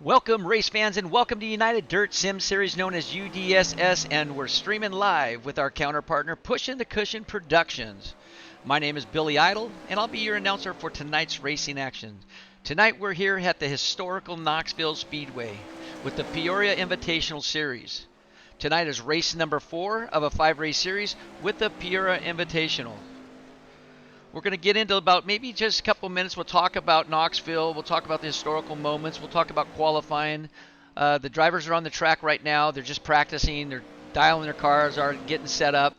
Welcome, race fans, and welcome to United Dirt Sim Series known as UDSS, and we're streaming live with our counterpartner, Pushing the Cushion Productions. My name is Billy Idle, and I'll be your announcer for tonight's racing action. Tonight we're here at the historical Knoxville Speedway with the Peoria Invitational Series. Tonight is race number 4 of a 5-race series with the Peoria Invitational. We're going to get into about maybe just a couple minutes. We'll talk about Knoxville. We'll talk about the historical moments. We'll talk about qualifying. The drivers are on the track right now. They're just practicing. They're dialing their cars, are getting set up.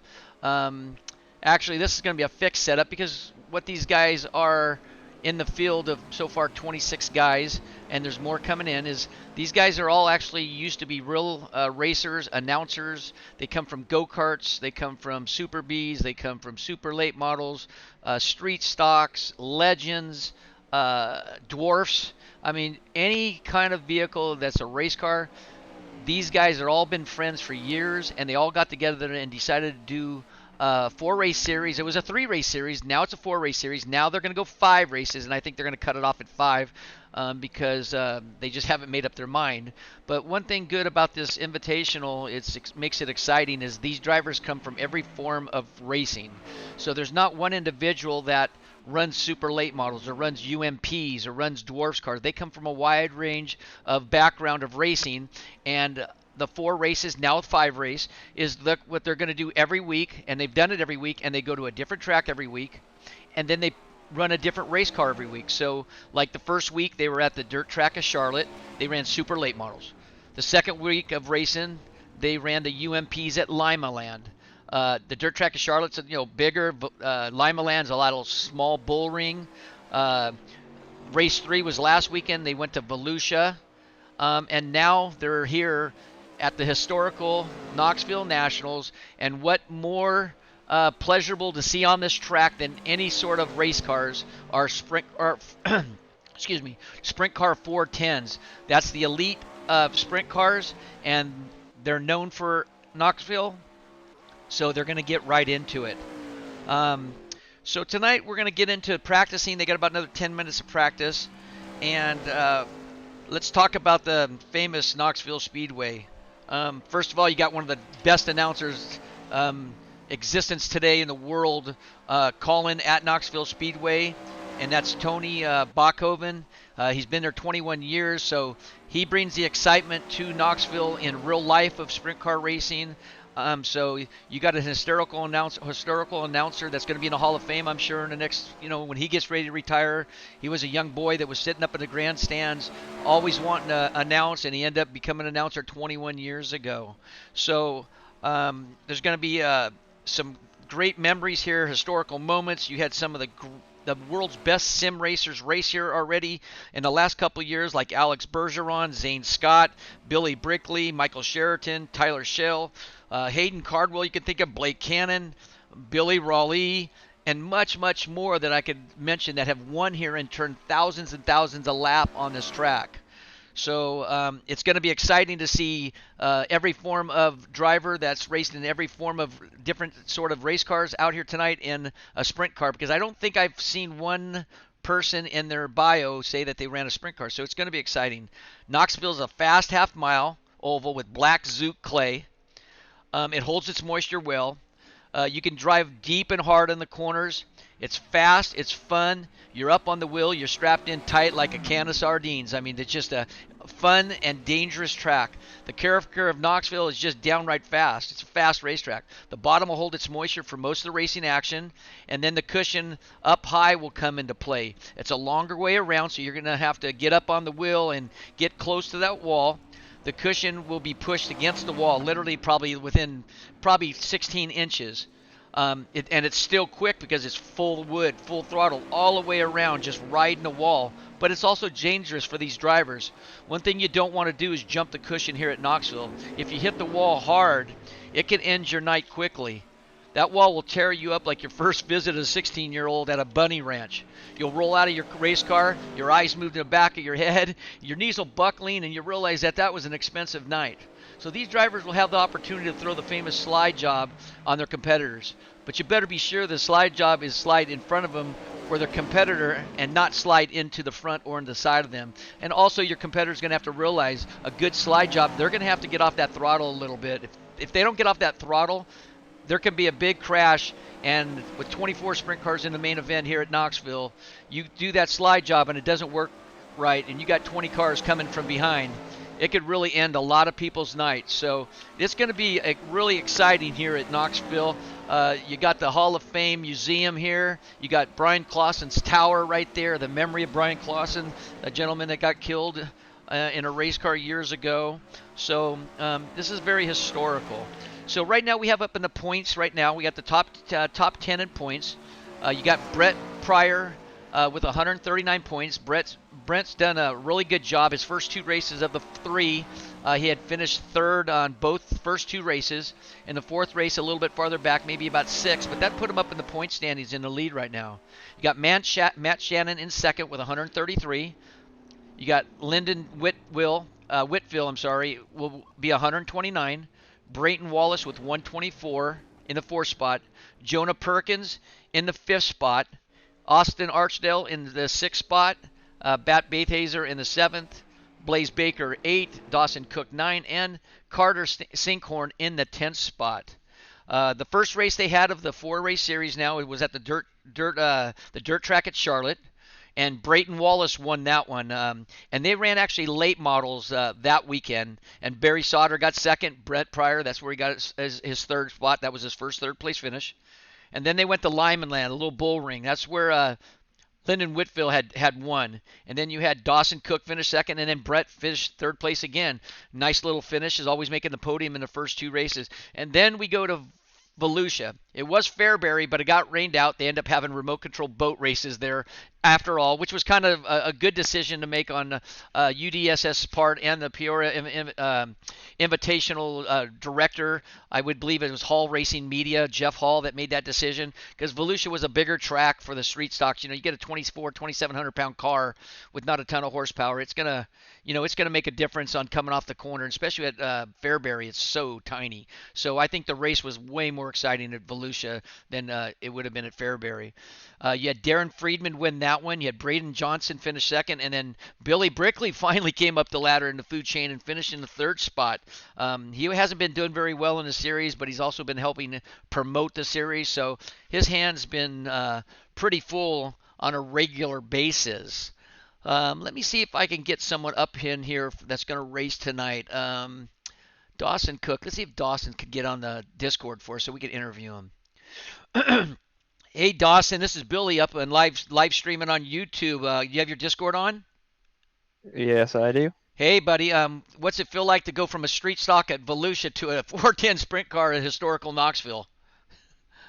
Actually, this is going to be a fixed setup because what these guys are in the field of so far 26 guys, and there's more coming in, is these guys are all actually used to be real racers, announcers. They come from go-karts, they come from Super Bs, they come from super late models, street stocks, legends, dwarfs. I mean, any kind of vehicle that's a race car. These guys have all been friends for years, and they all got together and decided to do 4-race series. It was a 3-race series. Now it's a 4-race series. Now they're going to go 5 races, and I think they're going to cut it off at 5 because they just haven't made up their mind. But one thing good about this invitational, it makes it exciting, is these drivers come from every form of racing. So there's not one individual that runs super late models or runs UMPs or runs dwarfs cars. They come from a wide range of background of racing, and the 4 races, now 5 race, is what they're going to do every week, and they've done it every week, and they go to a different track every week, and then they run a different race car every week. So like the first week they were at the dirt track of Charlotte, they ran super late models. The second week of racing, they ran the UMPs at Lima Land. The dirt track of Charlotte's bigger. Lima Land's a lot of small bull ring. Race 3 was last weekend. They went to Volusia, and now they're here at the historical Knoxville Nationals. And what more pleasurable to see on this track than any sort of race cars are sprint car 410s. That's the elite sprint cars, and they're known for Knoxville, so they're going to get right into it. So tonight we're going to get into practicing. They got about another 10 minutes of practice, and let's talk about the famous Knoxville Speedway. First of all, you got one of the best announcers existence today in the world calling at Knoxville Speedway, and that's Tony Bachhoven. He's been there 21 years, so he brings the excitement to Knoxville in real life of sprint car racing. So you got a historical announcer that's going to be in the Hall of Fame, I'm sure, in the next, when he gets ready to retire. He was a young boy that was sitting up in the grandstands, always wanting to announce, and he ended up becoming an announcer 21 years ago. So there's going to be some great memories here, historical moments. You had some of the world's best sim racers race here already in the last couple of years, like Alex Bergeron, Zane Scott, Billy Brickley, Michael Sheraton, Tyler Schell, Hayden Cardwell. You can think of Blake Cannon, Billy Raleigh, and much, much more that I could mention that have won here and turned thousands and thousands a lap on this track. So it's going to be exciting to see every form of driver that's raced in every form of different sort of race cars out here tonight in a sprint car, because I don't think I've seen one person in their bio say that they ran a sprint car. So it's going to be exciting. Knoxville's a fast half-mile oval with black Zook clay. It holds its moisture well. You can drive deep and hard in the corners. It's fast, it's fun. You're up on the wheel, you're strapped in tight like a can of sardines. I mean, it's just a fun and dangerous track. The character of Knoxville is just downright fast. It's a fast racetrack. The bottom will hold its moisture for most of the racing action, and then the cushion up high will come into play. It's a longer way around, so you're going to have to get up on the wheel and get close to that wall. The cushion will be pushed against the wall, literally within 16 inches. And it's still quick because it's full wood, full throttle, all the way around, just riding the wall. But it's also dangerous for these drivers. One thing you don't want to do is jump the cushion here at Knoxville. If you hit the wall hard, it can end your night quickly. That wall will tear you up like your first visit as a 16-year-old at a bunny ranch. You'll roll out of your race car, your eyes move to the back of your head, your knees will buckling, and you realize that was an expensive night. So these drivers will have the opportunity to throw the famous slide job on their competitors. but you better be sure the slide job is slide in front of them for their competitor and not slide into the front or in the side of them. And also your competitor's going to have to realize a good slide job, they're going to have to get off that throttle a little bit. If they don't get off that throttle, there can be a big crash. And with 24 sprint cars in the main event here at Knoxville, you do that slide job and it doesn't work right, and you got 20 cars coming from behind, it could really end a lot of people's nights. So it's going to be really exciting here at Knoxville. You got the Hall of Fame Museum here. You got Brian Clausen's tower right there, the memory of Brian Clausen, a gentleman that got killed in a race car years ago. So this is very historical. So right now we have up in the points right now, we got the top 10 in points. You got Brett Pryor with 139 points. Brent's done a really good job. His first 2 races of the 3, he had finished 3rd on both first 2 races. In the 4th race, a little bit farther back, maybe about 6, but that put him up in the point standings in the lead right now. You got Matt Shannon in 2nd with 133. You got Lyndon Whitfield, will be 129. Brayton Wallace with 124 in the 4th spot. Jonah Perkins in the 5th spot. Austin Archdale in the 6th spot. Bat Bathhazer in the 7th. Blaze Baker 8. Dawson Cook 9. And Carter Sinkhorn in the 10th spot. The first race they had of the 4-race series now, it was at the dirt track at Charlotte. And Brayton Wallace won that one. And they ran actually late models that weekend. And Barry Sauter got 2nd. Brett Pryor, that's where he got his 3rd spot. That was his first 3rd place finish. And then they went to Lyman Land, a little bull ring. That's where Lyndon Whitfield had won. And then you had Dawson Cook finish 2nd, and then Brett finished 3rd place again. Nice little finish, is always making the podium in the first 2 races. And then we go to Volusia. It was Fairbury, but it got rained out. They end up having remote control boat races there after all, which was kind of a good decision to make on UDSS part and the Peoria Invitational director. I would believe it was Hall Racing Media, Jeff Hall, that made that decision, because Volusia was a bigger track for the street stocks. You get a 2,700 pound car with not a ton of horsepower. It's gonna make a difference on coming off the corner, especially at Fairbury. It's so tiny. So I think the race was way more exciting at Volusia than it would have been at Fairbury. You had Darren Friedman win that one. You had Braden Johnson finish 2nd, and then Billy Brickley finally came up the ladder in the food chain and finished in the 3rd spot. He hasn't been doing very well in the series, but he's also been helping promote the series, so his hand's been pretty full on a regular basis. Let me see if I can get someone up in here that's going to race tonight. Dawson Cook. Let's see if Dawson could get on the Discord for us so we can interview him. Hey, Dawson, this is Billy up and live streaming on YouTube. You have your Discord on? Yes, I do. Hey, buddy. What's it feel like to go from a street stock at Volusia to a 410 sprint car at historical Knoxville?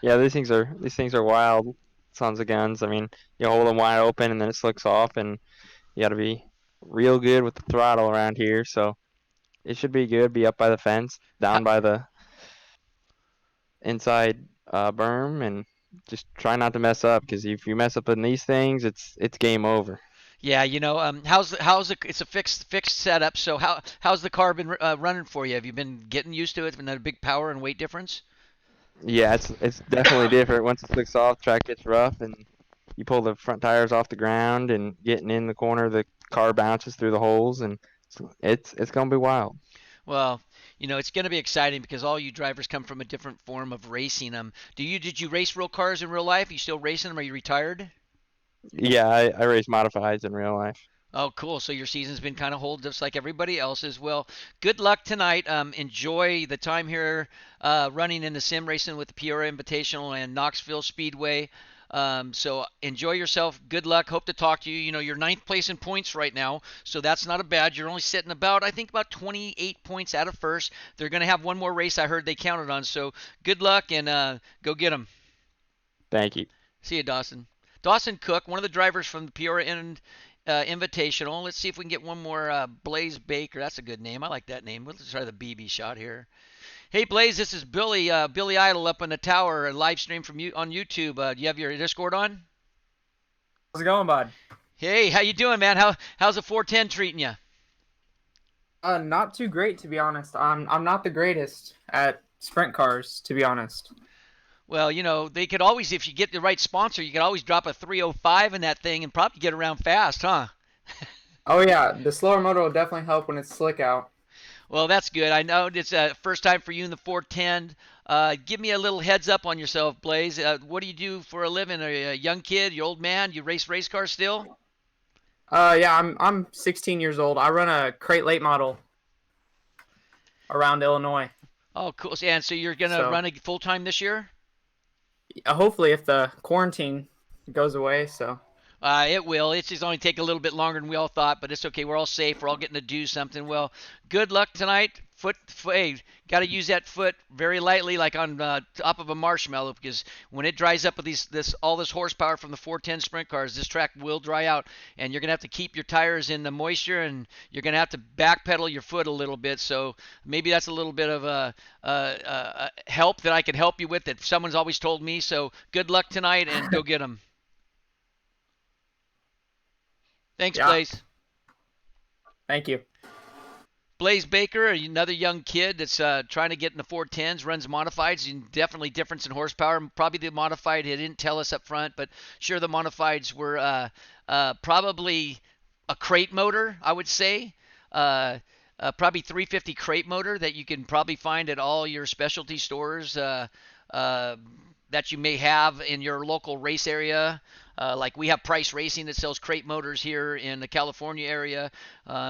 Yeah, these things are wild. Sons of guns. I mean, you hold them wide open and then it slicks off, and you got to be real good with the throttle around here. So it should be good. Be up by the fence, How, down by the inside berm, and just try not to mess up. Because if you mess up in these things, it's game over. yeah, how's the? It's a fixed setup. So how's the car been running for you? Have you been getting used to it? Been a big power and weight difference? Yeah, it's definitely different. Once it slicks off, track gets rough, and you pull the front tires off the ground, and getting in the corner, the car bounces through the holes, and it's gonna be wild. Well, it's going to be exciting because all you drivers come from a different form of racing. Did you race real cars in real life? Are you still racing them? Are you retired? Yeah, I race modifieds in real life. Oh, cool. So your season's been kind of hold just like everybody else's. Well, good luck tonight. Enjoy the time here running in the sim racing with the Peoria Invitational and Knoxville Speedway. So enjoy yourself. Good luck. Hope to talk to you. You're 9th place in points right now, so that's not a bad. You're only sitting I think about 28 points out of first. They're going to have one more race I heard they counted on. So good luck and go get them. Thank you. See you, Dawson. Dawson Cook, one of the drivers from the Peoria Invitational. Let's see if we can get one more. Blaze Baker. That's a good name. I like that name. Let's try the BB shot here. Hey, Blaze, this is Billy. Billy Idol up in the tower, a live stream from you on YouTube. Do you have your Discord on? How's it going, bud? Hey, how you doing, man? How's the 410 treating you? Not too great, to be honest. I'm not the greatest at sprint cars, to be honest. Well, they could always, if you get the right sponsor, you could always drop a 305 in that thing and probably get around fast, huh? Oh yeah, the slower motor will definitely help when it's slick out. Well, that's good. I know it's a first time for you in the 410. Give me a little heads up on yourself, Blaze. What do you do for a living? Are you a young kid? You old man? You race cars still? Yeah, I'm 16 years old. I run a crate late model around Illinois. Oh, cool. And so you're gonna So run it full time this year? hopefully, if the quarantine goes away, so It will. It's just only take a little bit longer than we all thought, but it's okay. We're all safe. We're all getting to do something. Well, good luck tonight. Hey, got to use that foot very lightly, like on top of a marshmallow, because when it dries up with all this horsepower from the 410 sprint cars, this track will dry out, and you're gonna have to keep your tires in the moisture, and you're gonna have to backpedal your foot a little bit. So maybe that's a little bit of a help that I can help you with that someone's always told me. So good luck tonight, and go get them. Thanks, yeah. Blaze. Thank you. Blaze Baker, another young kid that's trying to get into 410s, runs modifieds, and definitely difference in horsepower. Probably the modified, he didn't tell us up front, but sure the modifieds were probably a crate motor, I would say. Probably 350 crate motor that you can probably find at all your specialty stores that you may have in your local race area. Like we have Price Racing that sells crate motors here in the California area.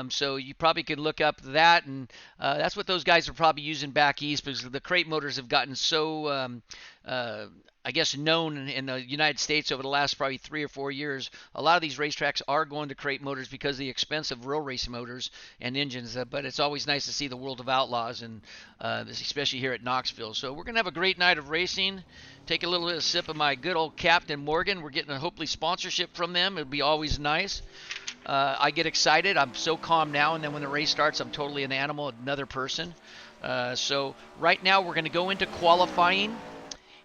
So you probably could look up that, and that's what those guys are probably using back east because the crate motors have gotten so, I guess, known in the United States over the last probably 3 or 4 years. A lot of these racetracks are going to crate motors because of the expense of real race motors and engines. But it's always nice to see the World of Outlaws, and especially here at Knoxville. So we're going to have a great night of racing. Take a little sip of my good old Captain Morgan. We're getting a hopefully sponsorship from them. It'll be always nice. I get excited. I'm so calm now, and then when the race starts, I'm totally an animal, another person. So right now we're going to go into qualifying.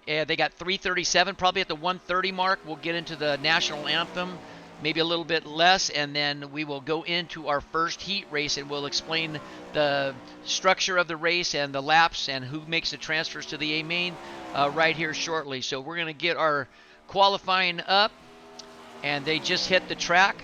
They got 337, probably at the 130 mark. We'll get into the national anthem, maybe a little bit less, and then we will go into our first heat race, and we'll explain the structure of the race and the laps and who makes the transfers to the A main right here shortly. So we're going to get our qualifying up, and they just hit the track.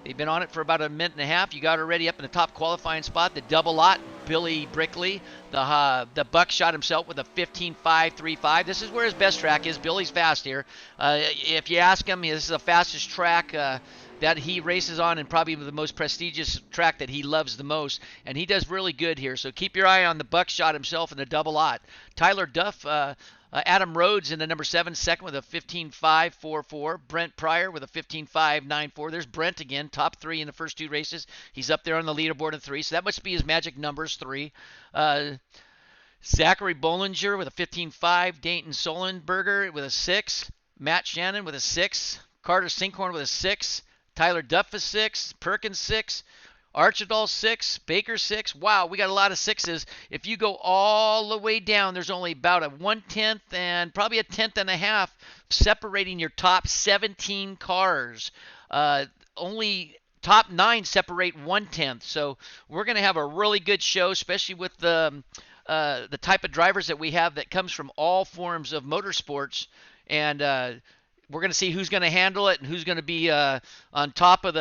They've been on it for about a minute and a half. You got already up in the top qualifying spot, the double lot, Billy Brickley. The Buck shot himself with a 15.535. This is where his best track is. Billy's fast here. If you ask him, this is the fastest track that he races on, and probably the most prestigious track that he loves the most. And he does really good here. So keep your eye on the Buck shot himself in the double lot. Tyler Duff, Adam Rhodes in the number 7, second with a 15.544. Brent Pryor with a 15.594. There's Brent again, top 3 in the first 2 races. He's up there on the leaderboard in 3, so that must be his magic numbers, 3. Zachary Bollinger with a 15.5. Dayton Solenberger with a 6. Matt Shannon with a 6. Carter Sinkhorn with a 6. Tyler Duff a 6. Perkins 6. Archibald 6, Baker 6. Wow, we got a lot of 6s. If you go all the way down, there's only about a 1/10 and probably a 1/10 and a half separating your top 17 cars. Only top 9 separate 1/10. So we're going to have a really good show, especially with the type of drivers that we have that comes from all forms of motorsports. And we're going to see who's going to handle it and who's going to be on top of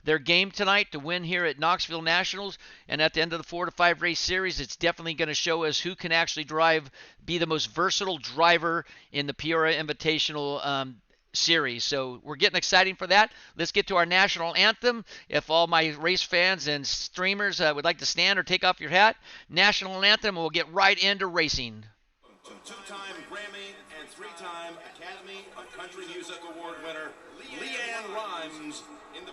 their game tonight to win here at Knoxville Nationals. And at the end of the 4 to 5 race series, it's definitely going to show us who can actually be the most versatile driver in the Peoria Invitational series. So we're getting exciting for that. Let's get to our national anthem. If all my race fans and streamers would like to stand or take off your hat, national anthem, and we'll get right into racing. Two-time Grammy and 3-time Academy of Country Music Award winner Leanne Rimes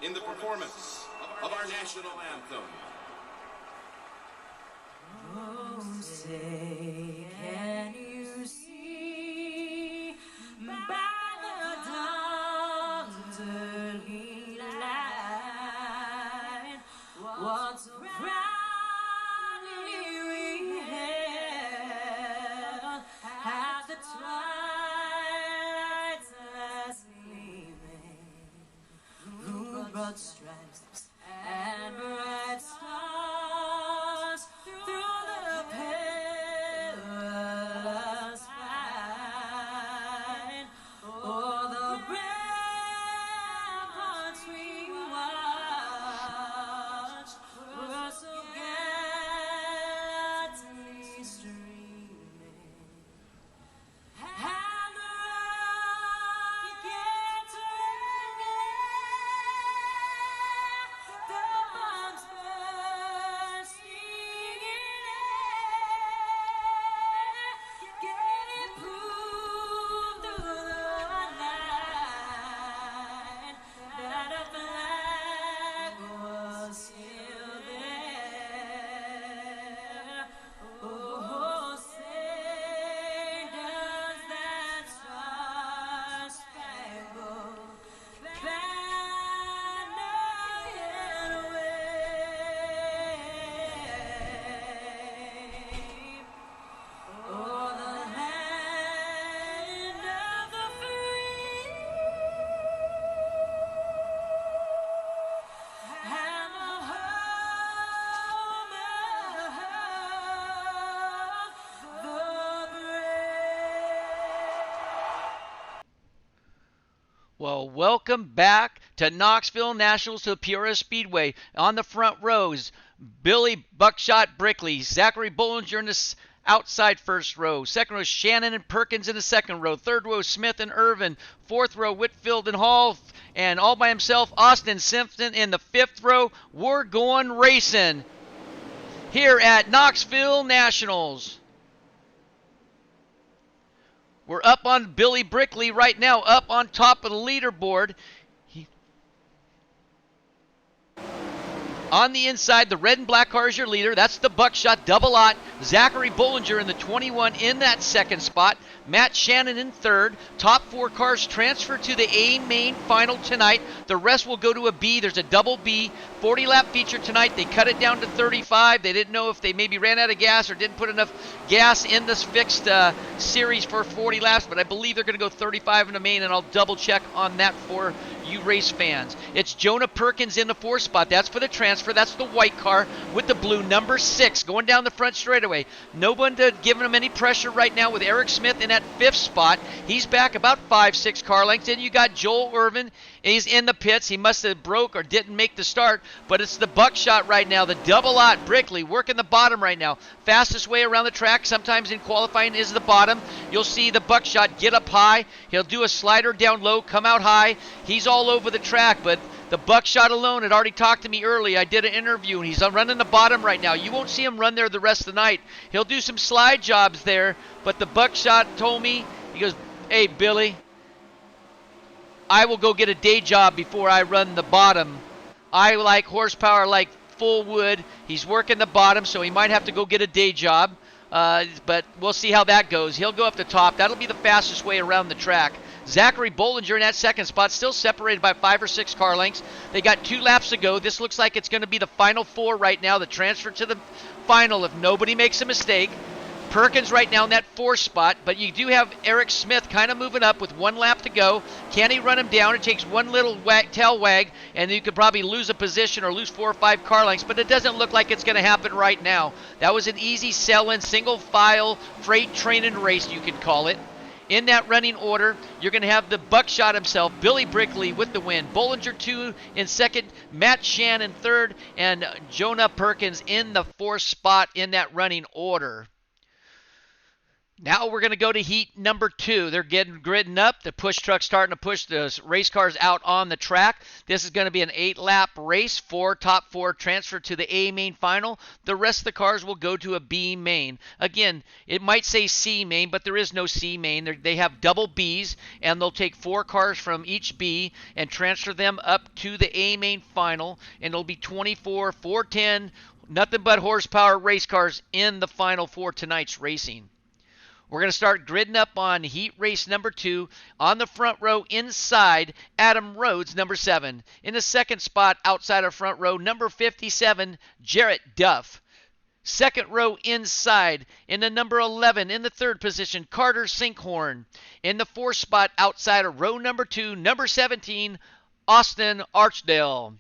in the performance of our national anthem. Oh, say, can you see by the dawn's early light what so proudly we hailed as the twilight's last gleaming through broad stripes and bright stars through the perilous fight. Knoxville. Welcome back to Knoxville Nationals to the Peoria Speedway. On the front rows, Billy Buckshot Brickley, Zachary Bollinger in the outside first row. Second row, Shannon and Perkins in the second row. Third row, Smith and Irvin. Fourth row, Whitfield and Hall. And all by himself, Austin Simpson in the fifth row. We're going racing here at Knoxville Nationals. We're up on Billy Brickley right now, up on top of the leaderboard. On the inside, the red and black car is your leader. That's the Buckshot double lot. Zachary Bollinger in the 21 in that second spot. Matt Shannon in third. Top four cars transfer to the A main final tonight. The rest will go to a B. There's a double B. 40-lap feature tonight. They cut it down to 35. They didn't know if they maybe ran out of gas or didn't put enough gas in this fixed series for 40 laps, but I believe they're going to go 35 in the main, and I'll double check on that for you race fans. It's Jonah Perkins in the fourth spot. That's for the transfer. That's the white car with the blue, number 6, going down the front straightaway. No one giving him any pressure right now with Eric Smith in that fifth spot. He's back about 5-6 car lengths. Then you got Joel Irvin. He's in the pits. He must have broke or didn't make the start, but it's the Buckshot right now. The double lot Brickley working the bottom right now. Fastest way around the track, sometimes in qualifying, is the bottom. You'll see the Buckshot get up high. He'll do a slider down low, come out high. He's all over the track, but the Buckshot alone had already talked to me early. I did an interview, and he's running the bottom right now. You won't see him run there the rest of the night. He'll do some slide jobs there, but the Buckshot told me, he goes, "Hey, Billy, I will go get a day job before I run the bottom. I like horsepower like full wood." He's working the bottom, so he might have to go get a day job, but we'll see how that goes. He'll go up the top. That'll be the fastest way around the track. Zachary Bollinger in that second spot, still separated by 5 or 6 car lengths. They got 2 laps to go. This looks like it's going to be the final 4 right now, the transfer to the final if nobody makes a mistake. Perkins right now in that 4th spot, but you do have Eric Smith kind of moving up with 1 lap to go. Can he run him down? It takes one little tail wag, and you could probably lose a position or lose 4 or 5 car lengths, but it doesn't look like it's going to happen right now. That was an easy sell-in, single-file, freight training race, you could call it. In that running order, you're going to have the Buckshot himself, Billy Brickley with the win. Bollinger 2 in second, Matt Shannon third, and Jonah Perkins in the 4th spot in that running order. Now we're going to go to heat number 2. They're getting gridding up. The push truck's starting to push the race cars out on the track. This is going to be an 8-lap race. Top 4 transfer to the A main final. The rest of the cars will go to a B main. Again, it might say C main, but there is no C main. They have double Bs, and they'll take 4 cars from each B and transfer them up to the A main final, and it'll be 24, 410, nothing but horsepower race cars in the final for tonight's racing. We're going to start gridding up on heat race number 2. On the front row inside, Adam Rhodes, number 7. In the second spot outside of front row, number 57, Jarrett Duff. Second row inside, in the number 11, in the third position, Carter Sinkhorn. In the 4th spot outside of row number 2, number 17, Austin Archdale.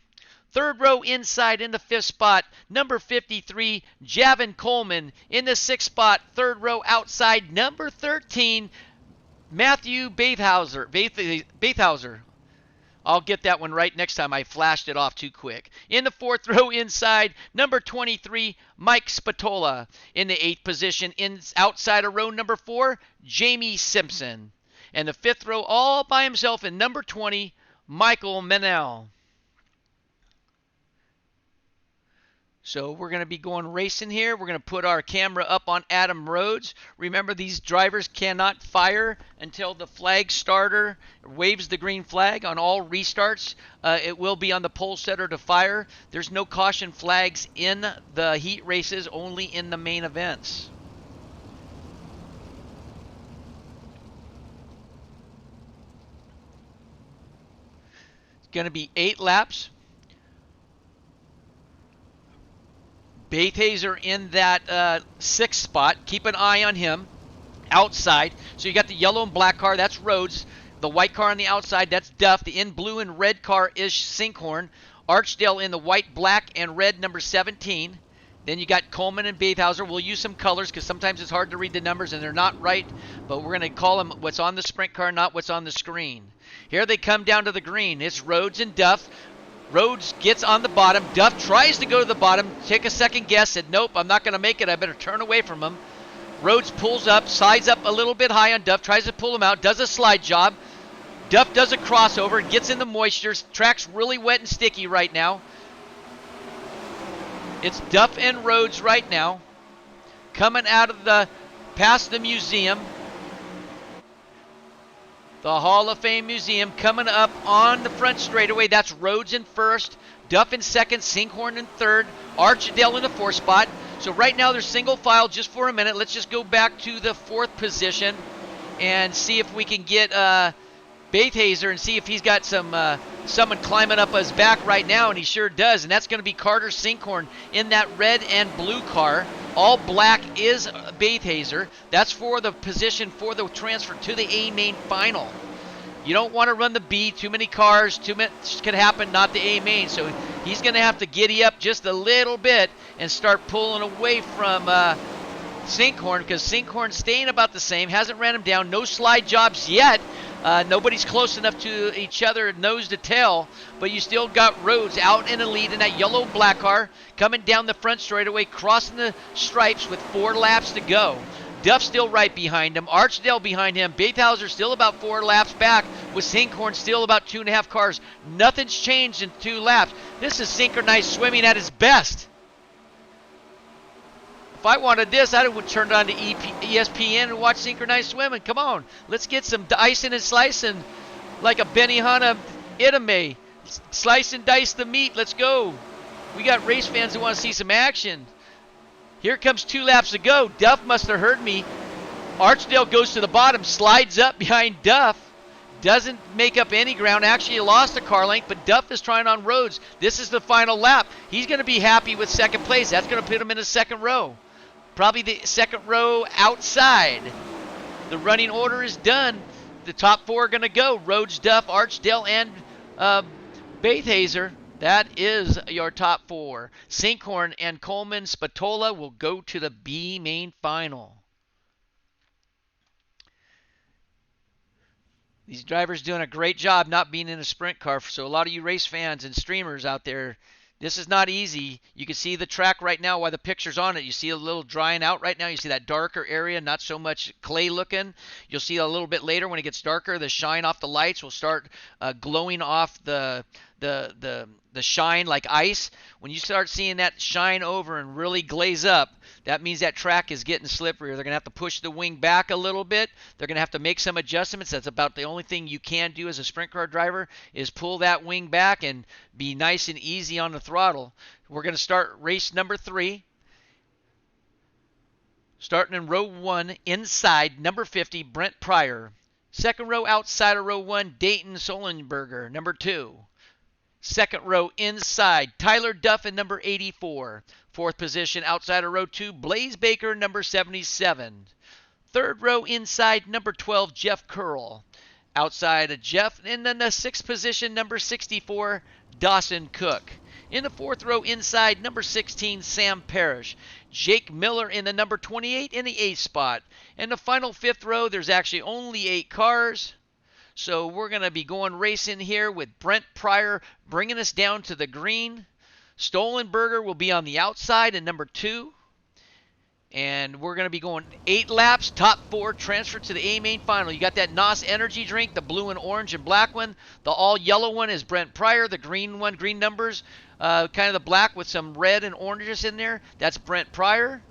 Third row inside in the 5th spot, number 53, Javin Coleman. In the 6th spot, third row outside, number 13, Matthew Bathhauser. I'll get that one right next time. I flashed it off too quick. In the 4th row inside, number 23, Mike Spatola. In the 8th position, outside of row number 4, Jamie Simpson. And the 5th row all by himself in number 20, Michael Menel. So we're going to be going racing here. We're going to put our camera up on Adam Rhodes. Remember, these drivers cannot fire until the flag starter waves the green flag on all restarts. It will be on the pole setter to fire. There's no caution flags in the heat races, only in the main events. It's going to be 8 laps. Bathhazer in that 6th spot. Keep an eye on him. Outside. So you got the yellow and black car. That's Rhodes. The white car on the outside. That's Duff. The in blue and red car is Sinkhorn. Archdale in the white, black, and red number 17. Then you got Coleman and Bathhauser. We'll use some colors because sometimes it's hard to read the numbers and they're not right. But we're going to call them what's on the sprint car, not what's on the screen. Here they come down to the green. It's Rhodes and Duff. Rhodes gets on the bottom. Duff tries to go to the bottom, take a second guess, said, nope, I'm not going to make it. I better turn away from him. Rhodes pulls up, slides up a little bit high on Duff, tries to pull him out, does a slide job. Duff does a crossover, gets in the moisture. Track's really wet and sticky right now. It's Duff and Rhodes right now. Coming out of past the museum. The Hall of Fame Museum coming up on the front straightaway. That's Rhodes in first, Duff in second, Sinkhorn in third, Archdale in the fourth spot. So right now they're single file just for a minute. Let's just go back to the fourth position and see if we can get Baithazer and see if he's got someone climbing up his back right now, and he sure does. And that's going to be Carter Sinkhorn in that red and blue car. All black is Baithazer. That's for the position for the transfer to the A main final. You don't want to run the B. Too many cars. Too much could happen, not the A main. So he's going to have to giddy up just a little bit and start pulling away from Sinkhorn, because Sinkhorn's staying about the same. Hasn't ran him down. No slide jobs yet. Nobody's close enough to each other nose to tail, but you still got Rhodes out in the lead in that yellow black car, coming down the front straightaway, crossing the stripes with 4 laps to go. Duff still right behind him, Archdale behind him, Baithauser still about 4 laps back, with Sinkhorn still about 2.5 cars. Nothing's changed in 2 laps. This is synchronized swimming at its best. If I wanted this, I would turn it on to ESPN and watch synchronized swimming. Come on, let's get some dicing and slicing like a Benihana Itame. Slice and dice the meat. Let's go. We got race fans who want to see some action. Here comes 2 laps to go. Duff must have heard me. Archdale goes to the bottom, slides up behind Duff. Doesn't make up any ground. Actually, he lost a car length, but Duff is trying on Rhodes. This is the final lap. He's going to be happy with second place. That's going to put him in the second row. Probably the second row outside. The running order is done. The top 4 are going to go. Rhodes, Duff, Archdale, and Baithazer. That is your top 4. Sinkhorn and Coleman Spatola will go to the B main final. These drivers doing a great job not being in a sprint car. So a lot of you race fans and streamers out there, this is not easy. You can see the track right now while the picture's on it. You see a little drying out right now. You see that darker area, not so much clay looking. You'll see a little bit later when it gets darker, the shine off the lights will start glowing off the shine like ice. When you start seeing that shine over and really glaze up, that means that track is getting slipperier. They're going to have to push the wing back a little bit. They're going to have to make some adjustments. That's about the only thing you can do as a sprint car driver, is pull that wing back and be nice and easy on the throttle. We're going to start race number 3. Starting in row 1, inside, number 50, Brent Pryor. Second row outside of row 1, Dayton Solenberger, number 2. Second row inside, Tyler Duff in number 84. Fourth position outside of row 2, Blaze Baker, number 77. Third row inside, number 12, Jeff Curl. Outside of Jeff, and then the sixth position, number 64, Dawson Cook. In the fourth row inside, number 16, Sam Parrish. Jake Miller in the number 28 in the 8th spot. And the final 5th row, there's actually only 8 cars. So we're going to be going racing here with Brent Pryor bringing us down to the green. Stolenberger will be on the outside in number 2. And we're going to be going 8 laps, top 4, transfer to the A main final. You got that NOS energy drink, the blue and orange and black one. The all yellow one is Brent Pryor. The green one, green numbers, kind of the black with some red and oranges in there. That's Brent Pryor.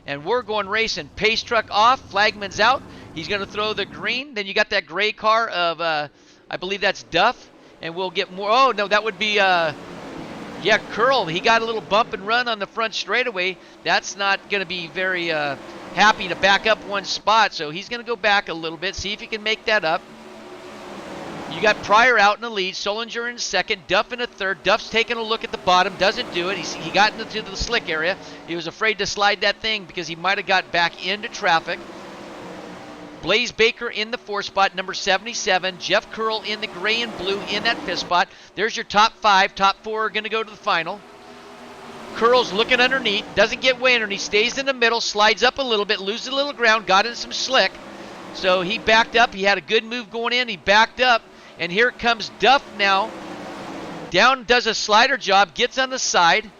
And we're going racing. Pace truck off, flagman's out. He's going to throw the green. Then you got that gray car of, I believe that's Duff. And we'll get more. Oh, no, that would be, yeah, Curl. He got a little bump and run on the front straightaway. That's not going to be very happy to back up one spot. So he's going to go back a little bit, see if he can make that up. You got Pryor out in the lead, Solinger in second, Duff in a third. Duff's taking a look at the bottom, doesn't do it. He got into the slick area. He was afraid to slide that thing because he might have got back into traffic. Blaze Baker in the 4th spot, number 77. Jeff Curl in the gray and blue in that 5th spot. There's your top 5. Top 4 are going to go to the final. Curl's looking underneath, doesn't get way underneath, stays in the middle, slides up a little bit, loses a little ground, got in some slick. So he backed up. He had a good move going in. He backed up. And here comes Duff now. Down, does a slider job, gets on the side.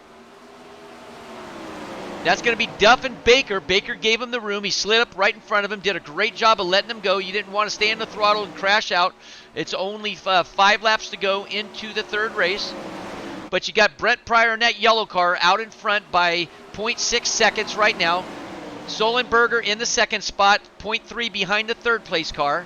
That's going to be Duff and Baker. Baker gave him the room. He slid up right in front of him, did a great job of letting him go. You didn't want to stay in the throttle and crash out. It's only 5 laps to go into the third race. But you got Brent Pryor in that yellow car out in front by 0.6 seconds right now. Solenberger in the second spot, 0.3 behind the third place car.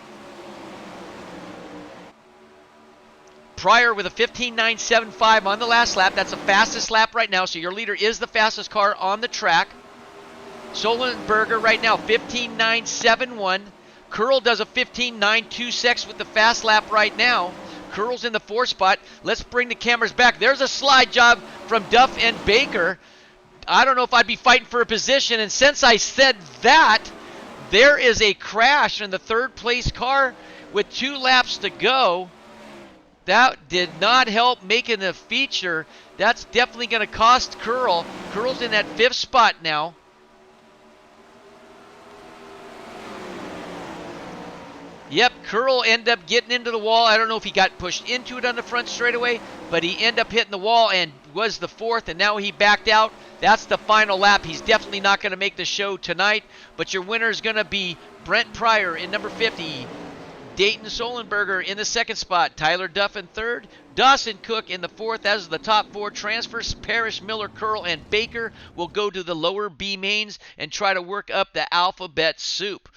Pryor with a 15.975 on the last lap. That's the fastest lap right now, so your leader is the fastest car on the track. Solenberger right now, 15.971. Curl does a 15.926 with the fast lap right now. Curl's in the 4th spot. Let's bring the cameras back. There's a slide job from Duff and Baker. I don't know if I'd be fighting for a position, and since I said that, there is a crash in the third place car with 2 laps to go. That did not help making the feature. That's definitely going to cost Curl. Curl's in that 5th spot now. Yep, Curl ended up getting into the wall. I don't know if he got pushed into it on the front straightaway, but he ended up hitting the wall and was the 4th, and now he backed out. That's the final lap. He's definitely not going to make the show tonight, but your winner is going to be Brent Pryor in number 50. Dayton Solenberger in the 2nd spot. Tyler Duff in 3rd. Dawson Cook in the 4th. As the top 4 transfers, Parrish, Miller, Curl, and Baker will go to the lower B mains and try to work up the alphabet soup.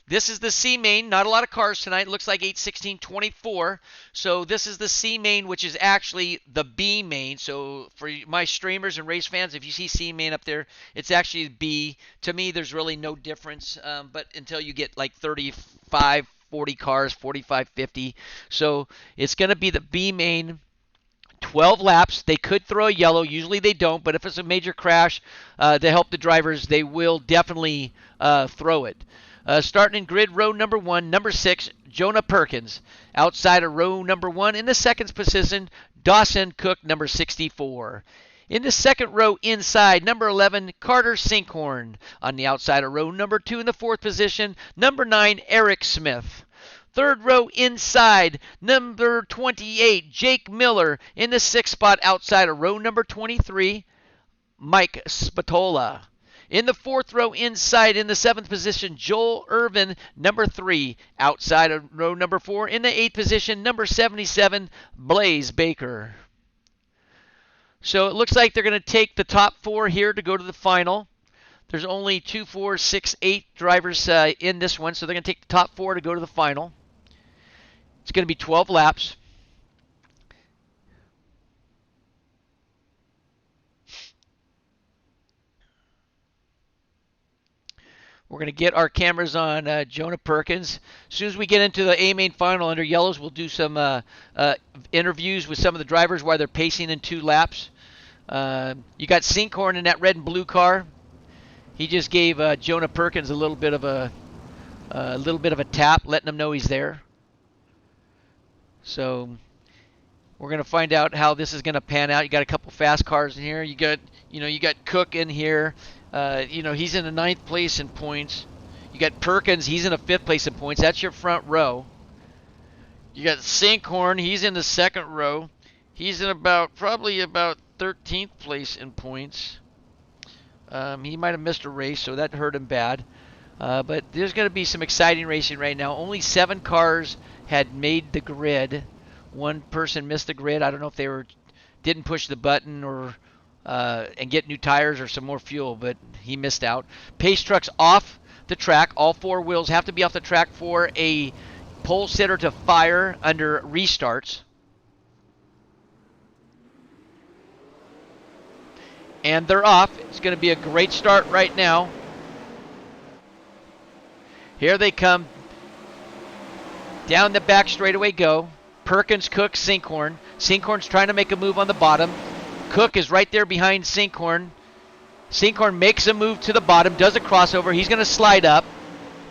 This is the C main. Not a lot of cars tonight. It looks like 8:16:24. So this is the C main, which is actually the B main. So for my streamers and race fans, if you see C main up there, it's actually B. To me, there's really no difference. But until you get like 35, 40 cars, 45, 50. So it's going to be the B main. 12 laps. They could throw a yellow. Usually they don't, but if it's a major crash to help the drivers, they will definitely throw it. Starting in grid row number 1, number 6, Jonah Perkins. Outside of row number 1 in the 2nd position, Dawson Cook, number 64. In the 2nd row inside, number 11, Carter Sinkhorn. On the outside of row number 2 in the 4th position, number 9, Eric Smith. 3rd row inside, number 28, Jake Miller. In the 6th spot outside of row number 23, Mike Spatola. In the 4th row inside, in the 7th position, Joel Irvin, number 3. Outside of row number 4, in the 8th position, number 77, Blaze Baker. So it looks like they're going to take the top 4 here to go to the final. There's only 2, 4, 6, 8 drivers in this one, so they're going to take the top 4 to go to the final. It's going to be 12 laps. We're going to get our cameras on Jonah Perkins. As soon as we get into the A main final under yellows, we'll do some interviews with some of the drivers while they're pacing in 2 laps. You got Sinkhorn in that red and blue car. He just gave Jonah Perkins a little bit of a tap, letting him know he's there. So we're going to find out how this is going to pan out. You got a couple fast cars in here. You got Cook in here. He's in the 9th place in points. You got Perkins, he's in the 5th place in points. That's your front row. You got Sinkhorn, he's in the 2nd row. He's in probably about 13th place in points. He might have missed a race, so that hurt him bad. But there's going to be some exciting racing right now. Only 7 cars had made the grid. 1 person missed the grid. I don't know if they didn't push the button or and get new tires or some more fuel, but he missed out. Pace truck's off the track. All 4 wheels have to be off the track for a pole sitter to fire under restarts. And they're off. It's going to be a great start right now. Here they come. Down the back straightaway go. Perkins, Cook, Sinkhorn. Sinkhorn's trying to make a move on the bottom. Cook is right there behind Sinkhorn. Sinkhorn makes a move to the bottom, does a crossover. He's going to slide up.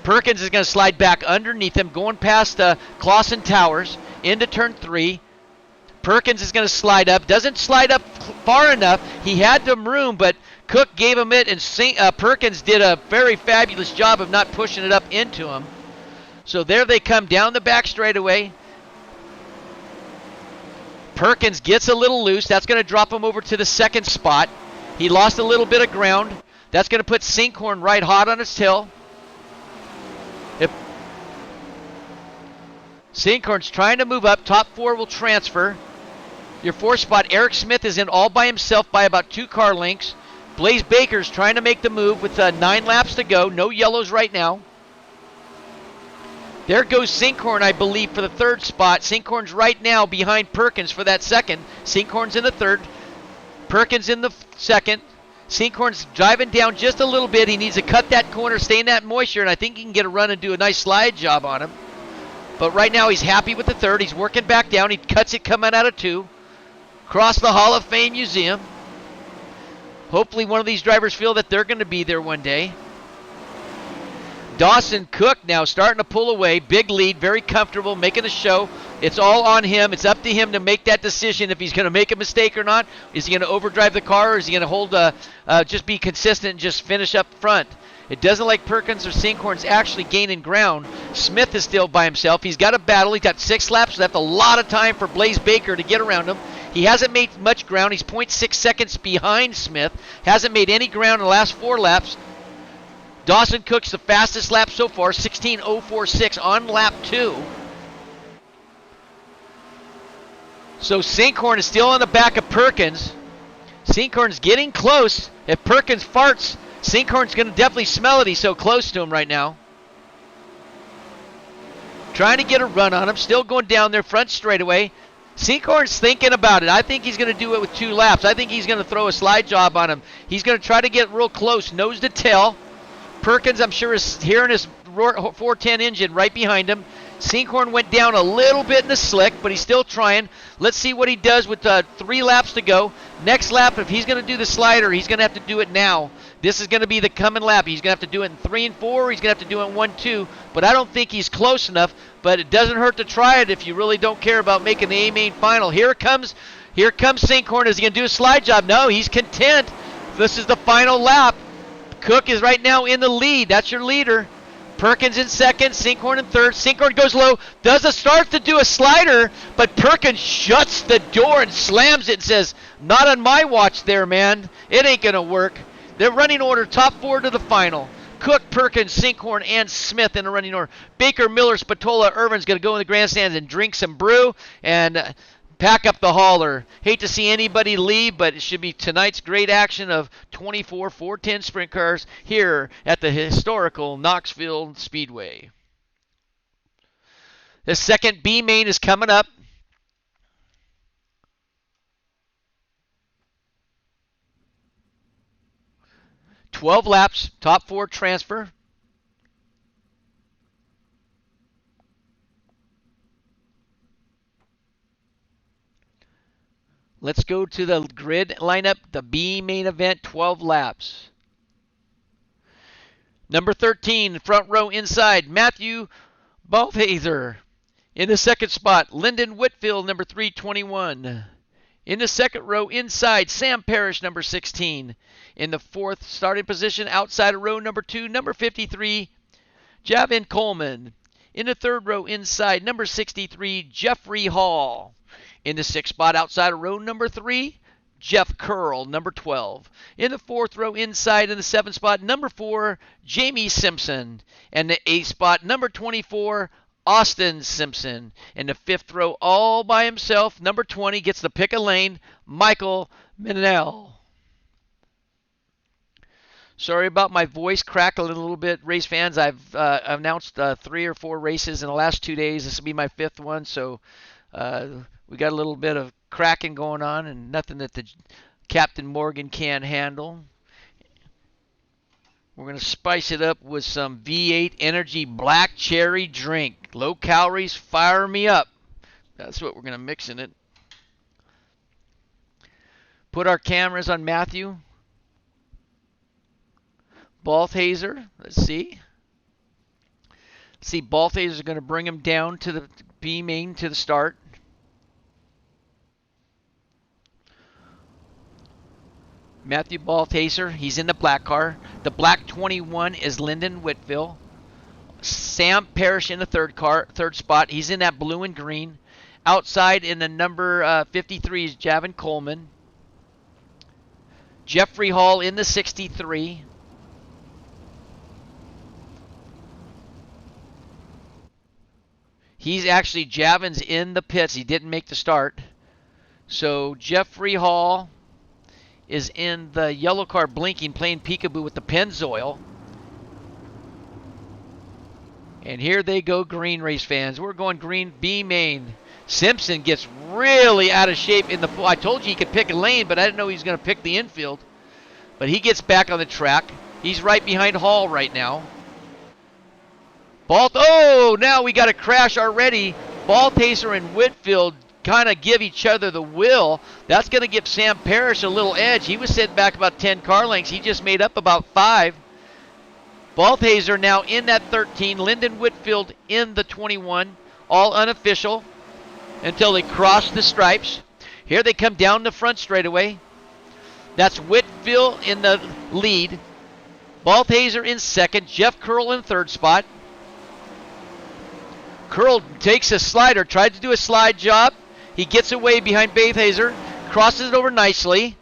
Perkins is going to slide back underneath him, going past Clausen Towers into turn 3. Perkins is going to slide up. Doesn't slide up far enough. He had some room, but Cook gave him it, and Perkins did a very fabulous job of not pushing it up into him. So there they come down the back straightaway. Perkins gets a little loose. That's going to drop him over to the second spot. He lost a little bit of ground. That's going to put Sinkhorn right hot on his tail. If Sinkhorn's trying to move up, top 4 will transfer. Your 4th spot, Eric Smith, is in all by himself by about 2 car lengths. Blaze Baker's trying to make the move with 9 laps to go. No yellows right now. There goes Sinkhorn, I believe, for the 3rd spot. Sinkhorn's right now behind Perkins for that 2nd. Sinkhorn's in the 3rd. Perkins in the 2nd. Sinkhorn's driving down just a little bit. He needs to cut that corner, stay in that moisture, and I think he can get a run and do a nice slide job on him. But right now he's happy with the 3rd. He's working back down. He cuts it coming out of 2. Across the Hall of Fame Museum. Hopefully one of these drivers feel that they're going to be there one day. Dawson Cook now starting to pull away. Big lead, very comfortable, making a show. It's all on him. It's up to him to make that decision if he's going to make a mistake or not. Is he going to overdrive the car, or is he going to hold, just be consistent and just finish up front? It doesn't like Perkins or Sinkhorn's actually gaining ground. Smith is still by himself. He's got a battle. He's got 6 laps left. A lot of time for Blaze Baker to get around him. He hasn't made much ground. He's 0.6 seconds behind Smith. Hasn't made any ground in the last 4 laps. Dawson Cook's the fastest lap so far, 16:046 on lap 2. So Sinkhorn is still on the back of Perkins. Sinkhorn's getting close. If Perkins farts, Sinkhorn's going to definitely smell it. He's so close to him right now. Trying to get a run on him. Still going down there front straightaway. Sinkhorn's thinking about it. I think he's going to do it with 2 laps. I think he's going to throw a slide job on him. He's going to try to get real close, nose to tail. Perkins, I'm sure, is hearing his 410 engine right behind him. Sinkhorn went down a little bit in the slick, but he's still trying. Let's see what he does with 3 laps to go. Next lap, if he's going to do the slider, he's going to have to do it now. This is going to be the coming lap. He's going to have to do it in 3 and 4. He's going to have to do it in 1, 2. But I don't think he's close enough. But it doesn't hurt to try it if you really don't care about making the A-main final. Here comes Sinkhorn. Is he going to do a slide job? No, he's content. This is the final lap. Cook is right now in the lead. That's your leader. Perkins in 2nd, Sinkhorn in 3rd. Sinkhorn goes low, starts to do a slider, but Perkins shuts the door and slams it and says, "Not on my watch there, man. It ain't going to work." They're running order, top 4 to the final. Cook, Perkins, Sinkhorn, and Smith in the running order. Baker, Miller, Spatola, Irvin's going to go in the grandstands and drink some brew and pack up the hauler. Hate to see anybody leave, but it should be tonight's great action of 24 410 sprint cars here at the historical Knoxville Speedway. The 2nd B main is coming up. $12 laps, top 4 transfer. Let's go to the grid lineup, the B main event, 12 laps. Number 13, front row inside, Matthew Balthaser. In the 2nd spot, Lyndon Whitfield, number 321. In the 2nd row inside, Sam Parrish, number 16. In the 4th starting position, outside of row number 2, number 53, Javin Coleman. In the 3rd row inside, number 63, Jeffrey Hall. In the 6th spot outside of row number 3, Jeff Curl, number 12. In the 4th row inside in the 7th spot, number 4, Jamie Simpson. And the 8th spot, number 24, Austin Simpson. In the 5th row all by himself, number 20, gets the pick a lane, Michael Minell. Sorry about my voice crackling a little bit, race fans. I've announced 3 or 4 races in the last 2 days. This will be my 5th one, so we got a little bit of cracking going on and nothing that the Captain Morgan can't handle. We're going to spice it up with some V8 Energy Black Cherry drink. Low calories, fire me up. That's what we're going to mix in it. Put our cameras on Matthew Balthaser. Let's see. Balthaser is going to bring him down to the B main to the start. Matthew Balthaser, he's in the black car. The black 21 is Lyndon Whitfield. Sam Parrish in the 3rd spot. He's in that blue and green. outside in the number 53 is Javin Coleman. Jeffrey Hall in the 63. He's actually, Javin's in the pits. He didn't make the start. So Jeffrey Hall is in the yellow car blinking, playing peekaboo with the Pennzoil. And here they go, green, race fans. We're going green, B main. Simpson gets really out of shape in the... I told you he could pick a lane, but I didn't know he was going to pick the infield. But he gets back on the track. He's right behind Hall right now. Oh, now we got a crash already. Balthaser and Whitfield kind of give each other the will. That's going to give Sam Parrish a little edge. He was sitting back about 10 car lengths. He just made up about 5. Balthaser now in that 13. Lyndon Whitfield in the 21. All unofficial until they cross the stripes. Here they come down the front straightaway. That's Whitfield in the lead. Balthaser in second. Jeff Curl in third spot. Curl takes a slider, tried to do a slide job. He gets away behind Balthaser, crosses it over nicely.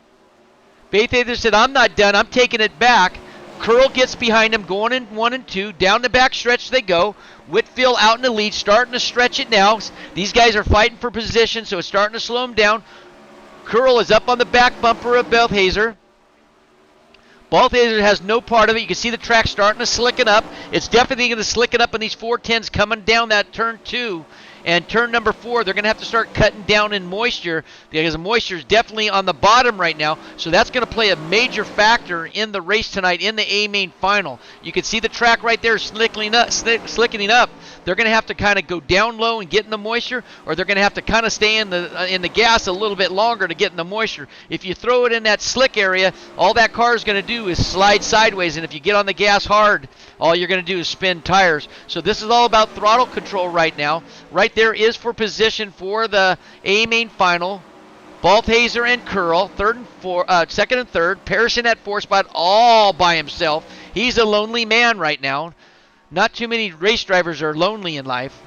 Balthaser said, I'm not done, I'm taking it back. Curl gets behind him, going in 1 and 2. Down the back stretch they go. Whitfield out in the lead, starting to stretch it now. These guys are fighting for position, so it's starting to slow him down. Curl is up on the back bumper of Balthaser. Balthaser has no part of it. You can see the track starting to slicken up. It's definitely going to slicken up in these 410s coming down that turn 2. And turn number 4, they're going to have to start cutting down in moisture because the moisture is definitely on the bottom right now. So that's going to play a major factor in the race tonight in the A main final. You can see the track right there slickening up. They're going to have to kind of go down low and get in the moisture, or they're going to have to kind of stay in the gas a little bit longer to get in the moisture. If you throw it in that slick area, all that car is going to do is slide sideways, and if you get on the gas hard, all you're going to do is spin tires. So this is all about throttle control right now. Right there is for position for the A main final. Balthaser and Curl, second and third. Parrish in that 4 spot all by himself. He's a lonely man right now. Not too many race drivers are lonely in life.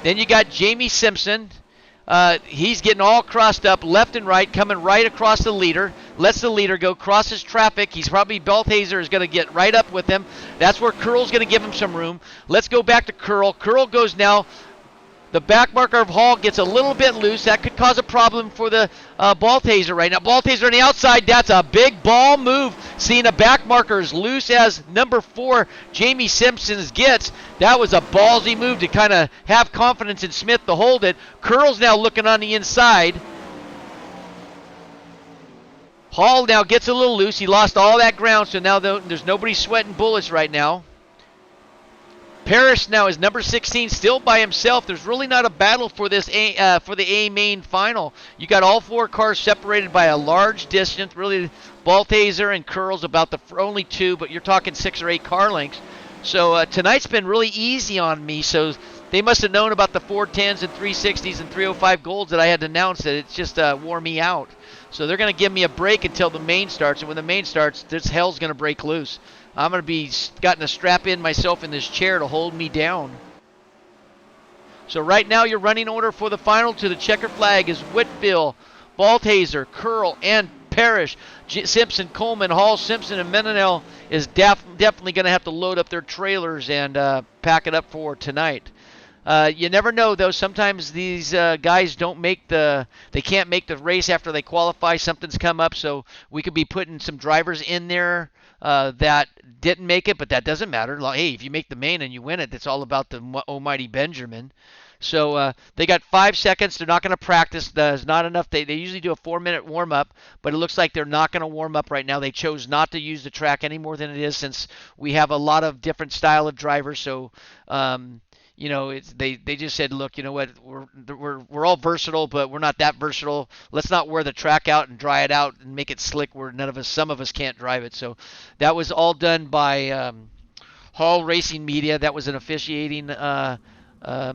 Then you got Jamie Simpson. He's getting all crossed up left and right, coming right across the leader. Lets the leader go, crosses traffic. He's probably, Balthaser is going to get right up with him. That's where Curl's going to give him some room. Let's go back to Curl. Curl goes now. The back marker of Hall gets a little bit loose. That could cause a problem for the Balthaser right now. Balthaser on the outside. That's a big ball move. Seeing a back marker as loose as number 4, Jamie Simpson's gets. That was a ballsy move to kind of have confidence in Smith to hold it. Curl's now looking on the inside. Hall now gets a little loose. He lost all that ground, so now there's nobody sweating bullets right now. Parrish now is number 16, still by himself. There's really not a battle for this for the A main final. You got all 4 cars separated by a large distance. Really, Balthaser and Curl's about the only 2, but you're talking 6 or 8 car lengths. So tonight's been really easy on me. So they must have known about the 410s and 360s and 305 golds that I had to announce that it just wore me out. So they're going to give me a break until the main starts, and when the main starts, this hell's going to break loose. I'm going to be gotten to strap in myself in this chair to hold me down. So right now your running order for the final to the checker flag is Whitfield, Balthaser, Curl, and Parrish. Simpson, Coleman, Hall, Simpson, and Menonell is definitely going to have to load up their trailers and pack it up for tonight. You never know, though. Sometimes these guys don't make they can't make the race after they qualify. Something's come up, so we could be putting some drivers in there that didn't make it, but that doesn't matter. Hey, if you make the main and you win it, it's all about the almighty Benjamin. So they got 5 seconds. They're not going to practice. There's not enough. They usually do a 4-minute warm-up, but it looks like they're not going to warm up right now. They chose not to use the track any more than it is since we have a lot of different style of drivers. So you know, they just said, look, you know what, we're all versatile, but we're not that versatile. Let's not wear the track out and dry it out and make it slick where some of us can't drive it. So that was all done by Hall Racing Media. That was an officiating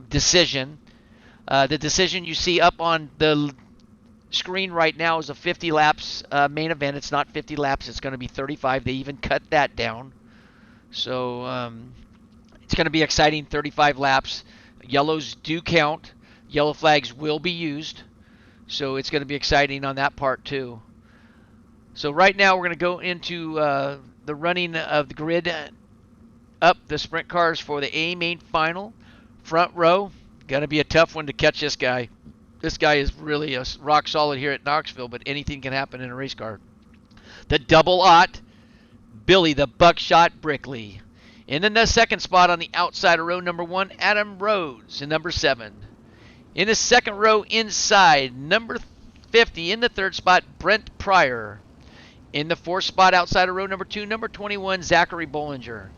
decision. The decision you see up on the screen right now is a 50 laps main event. It's not 50 laps. It's going to be 35. They even cut that down. So it's going to be exciting. 35 laps. Yellows do count. Yellow flags will be used, so it's going to be exciting on that part too. So right now we're going to go into the running of the grid up the sprint cars for the A main final. Front row, going to be a tough one to catch this guy. This guy is really a rock solid here at Knoxville, but anything can happen in a race car. The double aught, Billy the Buckshot Brickley. In the second spot on the outside of row number 1, Adam Rhodes in number 7. In the second row inside, number 50 in the third spot, Brent Pryor. In the fourth spot outside of row number 2, number 21, Zachary Bollinger.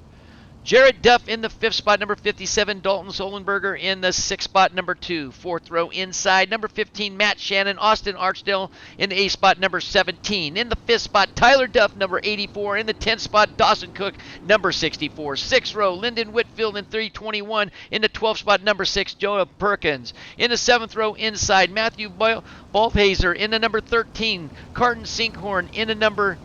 Jarrett Duff in the fifth spot, number 57, Dalton Solenberger in the sixth spot, number 2. Fourth row inside, number 15, Matt Shannon, Austin Archdale in the eighth spot, number 17. In the fifth spot, Tyler Duff, number 84. In the 10th spot, Dawson Cook, number 64. Sixth row, Lyndon Whitfield in 321. In the 12th spot, number 6, Jonah Perkins. In the 7th row inside, Matthew Balthaser in the number 13, Carter Sinkhorn in the number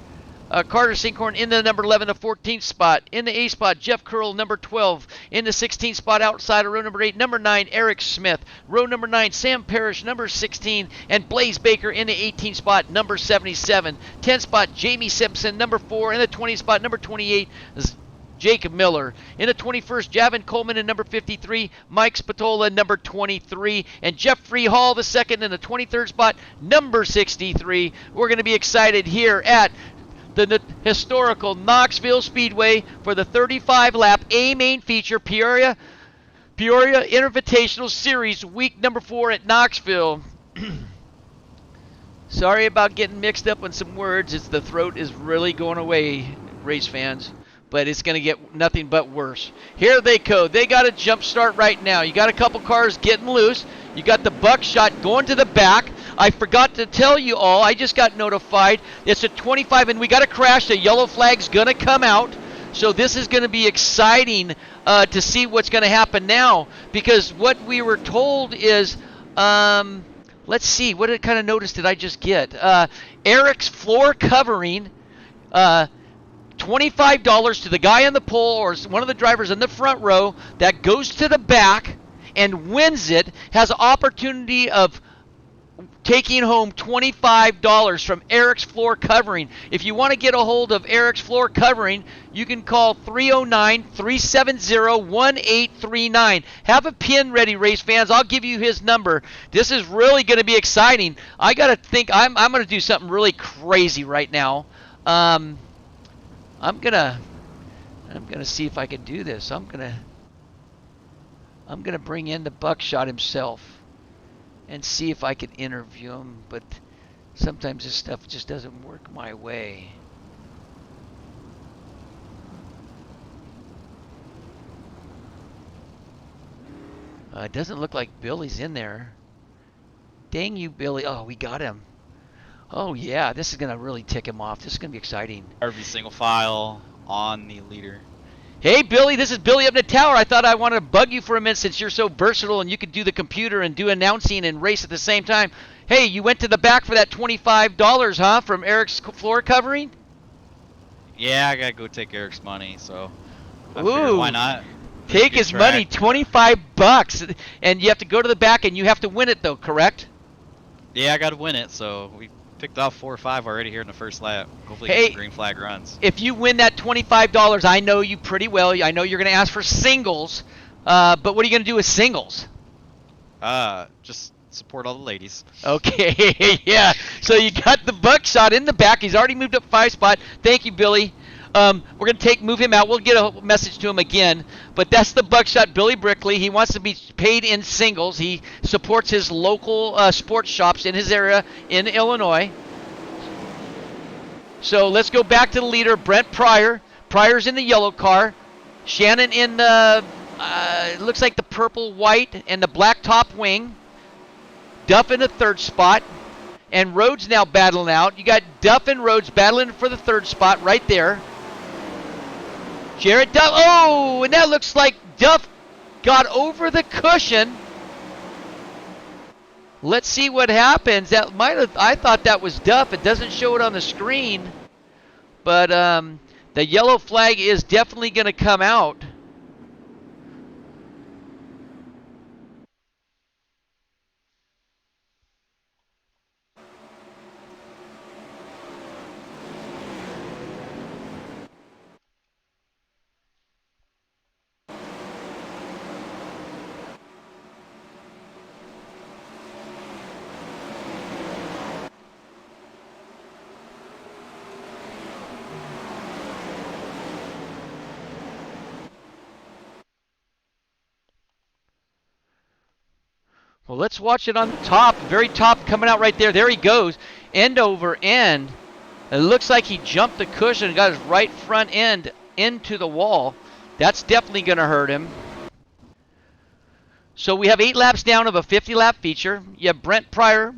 Carter Sinkhorn in the number 11 to 14th spot. In the 8th spot, Jeff Curl, number 12. In the 16th spot, outside of row number 8, number 9, Eric Smith. Row number 9, Sam Parrish, number 16. And Blaze Baker in the 18th spot, number 77. 10th spot, Jamie Simpson, number 4. In the 20th spot, number 28, Jake Miller. In the 21st, Javin Coleman in number 53, Mike Spatola number 23, and Jeffrey Hall the second in the 23rd spot, number 63. We're going to be excited here at the historical Knoxville Speedway for the 35-lap A main feature Peoria Invitational Series, week number 4 at Knoxville. Sorry about getting mixed up on some words. It's the throat is really going away, race fans. But it's going to get nothing but worse. Here they go. They got a jump start right now. You got a couple cars getting loose. You got the Buckshot going to the back. I forgot to tell you all, I just got notified. It's a 25, and we got a crash. The yellow flag's going to come out. So this is going to be exciting to see what's going to happen now. Because what we were told is, let's see, what kind of notice did I just get? Eric's floor covering, $25 to the guy on the pole or one of the drivers in the front row that goes to the back and wins it, has an opportunity of taking home $25 from Eric's floor covering. If you want to get a hold of Eric's floor covering, you can call 309-370-1839. Have a pin ready, race fans. I'll give you his number. This is really going to be exciting. I got to think I'm going to do something really crazy right now. I'm gonna see if I can do this. I'm gonna bring in the Buckshot himself and see if I can interview him, but sometimes this stuff just doesn't work my way. It doesn't look like Billy's in there. Dang you, Billy. Oh, we got him. Oh yeah, this is gonna really tick him off. This is gonna be exciting. RV single file on the leader. Hey Billy, this is Billy up in the tower. I thought I wanted to bug you for a minute since you're so versatile and you could do the computer and do announcing and race at the same time. Hey, you went to the back for that $25, huh, from Eric's floor covering? Yeah, I gotta go take Eric's money, so I Ooh, figured why not? Take Good his track. money, $25, and you have to go to the back and you have to win it though, correct? Yeah, I gotta win it, so we picked off 4 or 5 already here in the first lap. Hopefully Hey, get some green flag runs. If you win that $25, I know you pretty well. I know you're going to ask for singles, but what are you going to do with singles? Just support all the ladies. Okay, yeah. So you got the Buckshot in the back. He's already moved up 5 spot. Thank you, Billy. We're going to move him out. We'll get a message to him again. But that's the Buckshot, Billy Brickley. He wants to be paid in singles. He supports his local sports shops in his area in Illinois. So let's go back to the leader, Brent Pryor. Pryor's in the yellow car. Shannon in the, looks like the purple, white, and the black top wing. Duff in the third spot. And Rhodes now battling out. You got Duff and Rhodes battling for the third spot right there. Jarrett Duff. Oh, and that looks like Duff got over the cushion. Let's see what happens. That might have, I thought that was Duff. It doesn't show it on the screen. But the yellow flag is definitely going to come out. Well, let's watch it on the top, very top, coming out right there. There he goes, end over end. It looks like he jumped the cushion and got his right front end into the wall. That's definitely going to hurt him. So we have 8 laps down of a 50-lap feature. You have Brent Pryor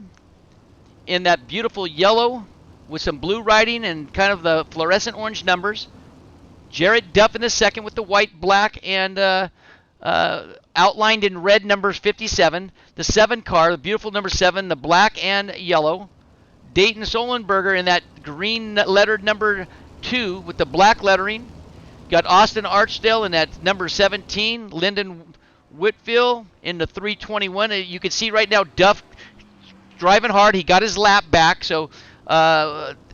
in that beautiful yellow with some blue writing and kind of the fluorescent orange numbers. Jared Duff in the second with the white, black, and outlined in red numbers 57. The 7 car, the beautiful number 7, the black and yellow. Dayton Solenberger in that green lettered number 2 with the black lettering. Got Austin Archdale in that number 17. Lyndon Whitfield in the 321. You can see right now Duff driving hard. He got his lap back, so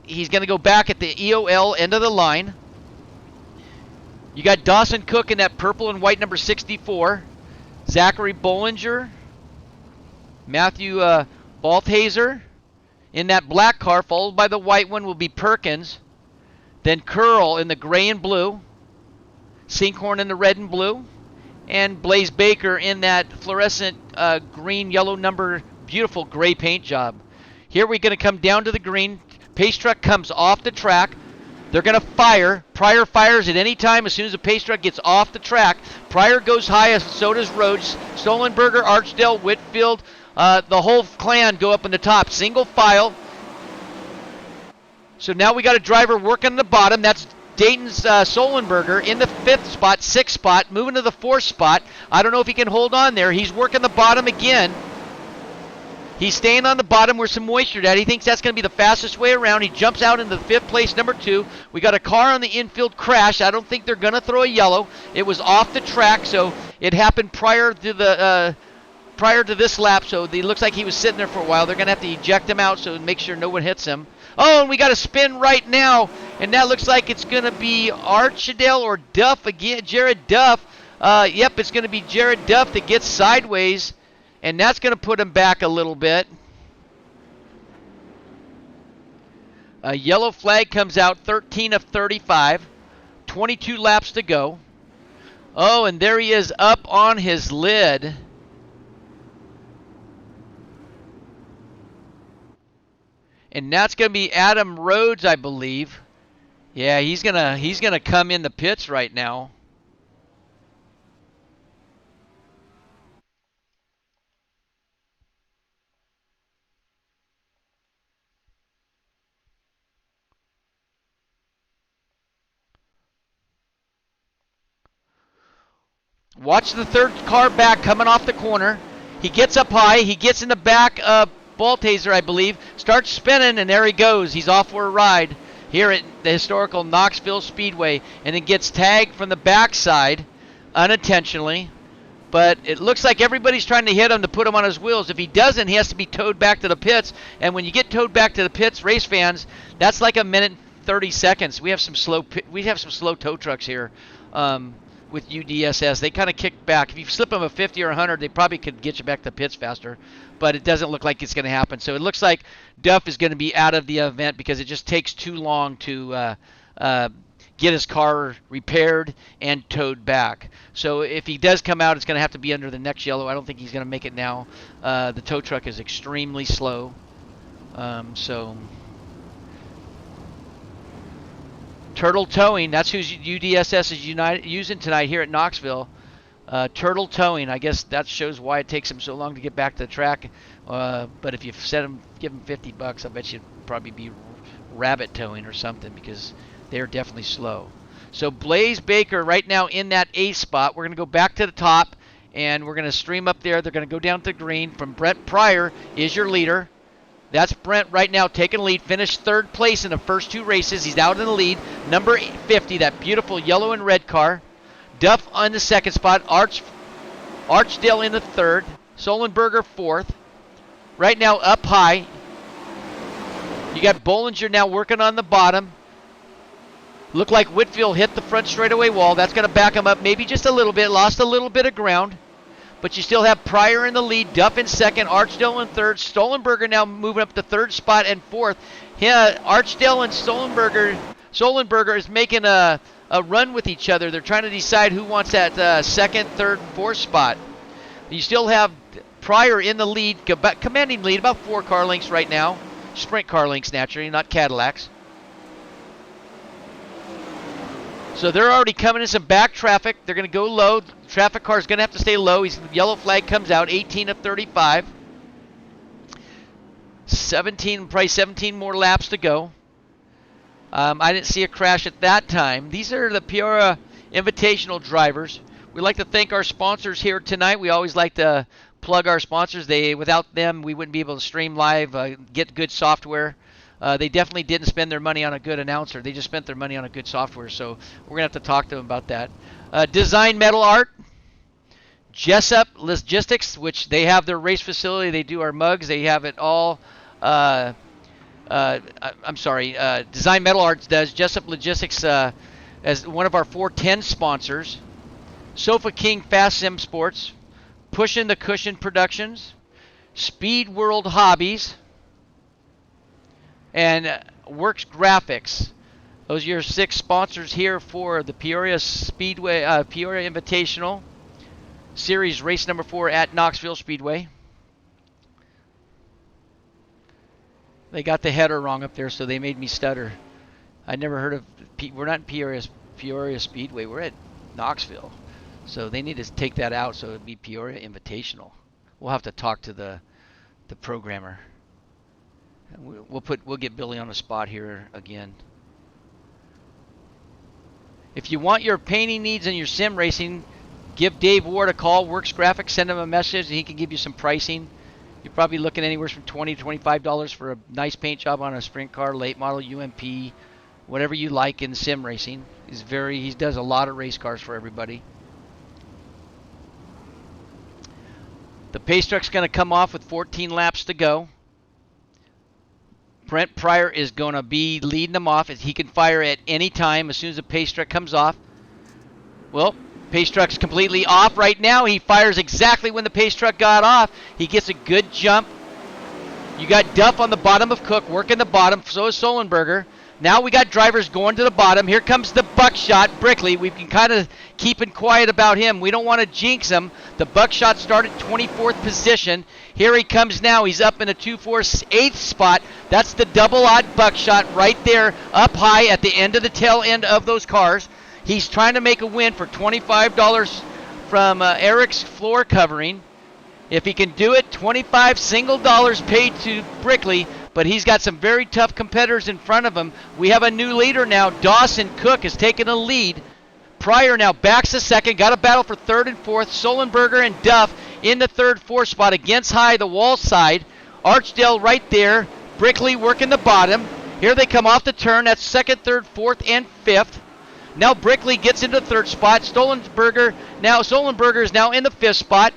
he's going to go back at the EOL end of the line. You got Dawson Cook in that purple and white number 64. Zachary Bollinger. Matthew Balthaser in that black car, followed by the white one will be Perkins. Then Curl in the gray and blue. Sinkhorn in the red and blue. And Blaze Baker in that fluorescent green, yellow number, beautiful gray paint job. Here we're going to come down to the green. Pace truck comes off the track. They're going to fire. Pryor fires at any time as soon as the pace truck gets off the track. Pryor goes high, so does Rhodes. Stolenberger, Archdale, Whitfield, the whole clan go up in the top. Single file. So now we got a driver working on the bottom. That's Dayton's Solenberger in the 5th spot, 6th spot, moving to the 4th spot. I don't know if he can hold on there. He's working the bottom again. He's staying on the bottom where some moisture at. He thinks that's going to be the fastest way around. He jumps out into the 5th place, number 2. We got a car on the infield crash. I don't think they're going to throw a yellow. It was off the track, so it happened prior to this lap. So it looks like he was sitting there for a while. They're going to have to eject him out so make sure no one hits him. Oh, and we got a spin right now, and that looks like it's going to be Archdale or Duff again. Jared Duff. Yep, it's going to be Jared Duff that gets sideways. And that's going to put him back a little bit. A yellow flag comes out, 13 of 35. 22 laps to go. Oh, and there he is up on his lid. And that's going to be Adam Rhodes, I believe. Yeah, he's gonna come in the pits right now. Watch the 3rd car back coming off the corner. He gets up high. He gets in the back of Balthaser, I believe. Starts spinning, and there he goes. He's off for a ride here at the historical Knoxville Speedway. And then gets tagged from the backside unintentionally. But it looks like everybody's trying to hit him to put him on his wheels. If he doesn't, he has to be towed back to the pits. And when you get towed back to the pits, race fans, that's like a minute and 30 seconds. We have some slow tow trucks here. With UDSS, they kind of kick back. If you slip them a 50 or 100, they probably could get you back to pits faster, but it doesn't look like it's going to happen. So it looks like Duff is going to be out of the event because it just takes too long to get his car repaired and towed back. So if he does come out, it's going to have to be under the next yellow. I don't think he's going to make it now. The tow truck is extremely slow. Turtle Towing, that's who UDSS is using tonight here at Knoxville. Turtle Towing, I guess that shows why it takes them so long to get back to the track. But if you give them $50, I bet you'd probably be Rabbit Towing or something because they're definitely slow. So Blaze Baker right now in that 8th spot. We're going to go back to the top, and we're going to stream up there. They're going to go down to the green. From Brent Pryor is your leader. That's Brent right now taking lead. Finished 3rd place in the first 2 races. He's out in the lead. Number 50, that beautiful yellow and red car. Duff on the 2nd spot. Archdale in the 3rd. Solenberger 4th. Right now up high. You got Bollinger now working on the bottom. Looked like Whitfield hit the front straightaway wall. That's going to back him up maybe just a little bit. Lost a little bit of ground. But you still have Pryor in the lead, Duff in 2nd, Archdale in 3rd, Stolenberger now moving up to 3rd spot and 4th. Yeah, Archdale and Solenberger is making a run with each other. They're trying to decide who wants that 2nd, 3rd, 4th spot. You still have Pryor in the lead, commanding lead, about 4 car lengths right now. Sprint car lengths, naturally, not Cadillacs. So they're already coming in some back traffic. They're going to go low. Traffic car is going to have to stay low. Yellow flag comes out, 18 of 35. probably 17 more laps to go. I didn't see a crash at that time. These are the Peoria Invitational drivers. We'd like to thank our sponsors here tonight. We always like to plug our sponsors. Without them, we wouldn't be able to stream live, get good software. They definitely didn't spend their money on a good announcer. They just spent their money on a good software. So we're going to have to talk to them about that. Design Metal Art. Jessup Logistics, which they have their race facility. They do our mugs. They have it all. Design Metal Arts does. Jessup Logistics as one of our 410 sponsors. Sofa King Fast Sim Sports. Pushin' the Cushion Productions. Speed World Hobbies. And Works Graphics. Those are your 6 sponsors here for the Peoria Speedway, Peoria Invitational Series race number 4 at Knoxville Speedway. They got the header wrong up there, so they made me stutter. I never heard of. We're not in Peoria Speedway. We're at Knoxville, so they need to take that out so it'd be Peoria Invitational. We'll have to talk to the programmer. We'll get Billy on the spot here again. If you want your painting needs and your sim racing, give Dave Ward a call. Works Graphics. Send him a message, and he can give you some pricing. You're probably looking anywhere from $20 to $25 for a nice paint job on a sprint car, late model, UMP, whatever you like in sim racing. He does a lot of race cars for everybody. The pace truck's going to come off with 14 laps to go. Brent Pryor is going to be leading them off. He can fire at any time as soon as the pace truck comes off. Well, pace truck's completely off right now. He fires exactly when the pace truck got off. He gets a good jump. You got Duff on the bottom of Cook, working the bottom. So is Solenberger. Now we got drivers going to the bottom. Here comes the Buckshot, Brickley. We've been kind of keeping quiet about him. We don't want to jinx him. The Buckshot started 24th position. Here he comes now. He's up in a 2-4-8 spot. That's the double odd Buckshot right there up high at the end of the tail end of those cars. He's trying to make a win for $25 from Eric's floor covering. If he can do it, $25 single dollars paid to Brickley, but he's got some very tough competitors in front of him. We have a new leader now. Dawson Cook has taken a lead. Pryor now backs a second. Got a battle for 3rd and 4th. Solenberger and Duff in the 3rd, 4th spot against high, the wall side. Archdale right there. Brickley working the bottom. Here they come off the turn. That's 2nd, 3rd, 4th, and 5th. Now Brickley gets into 3rd spot. Solenberger is now in the 5th spot.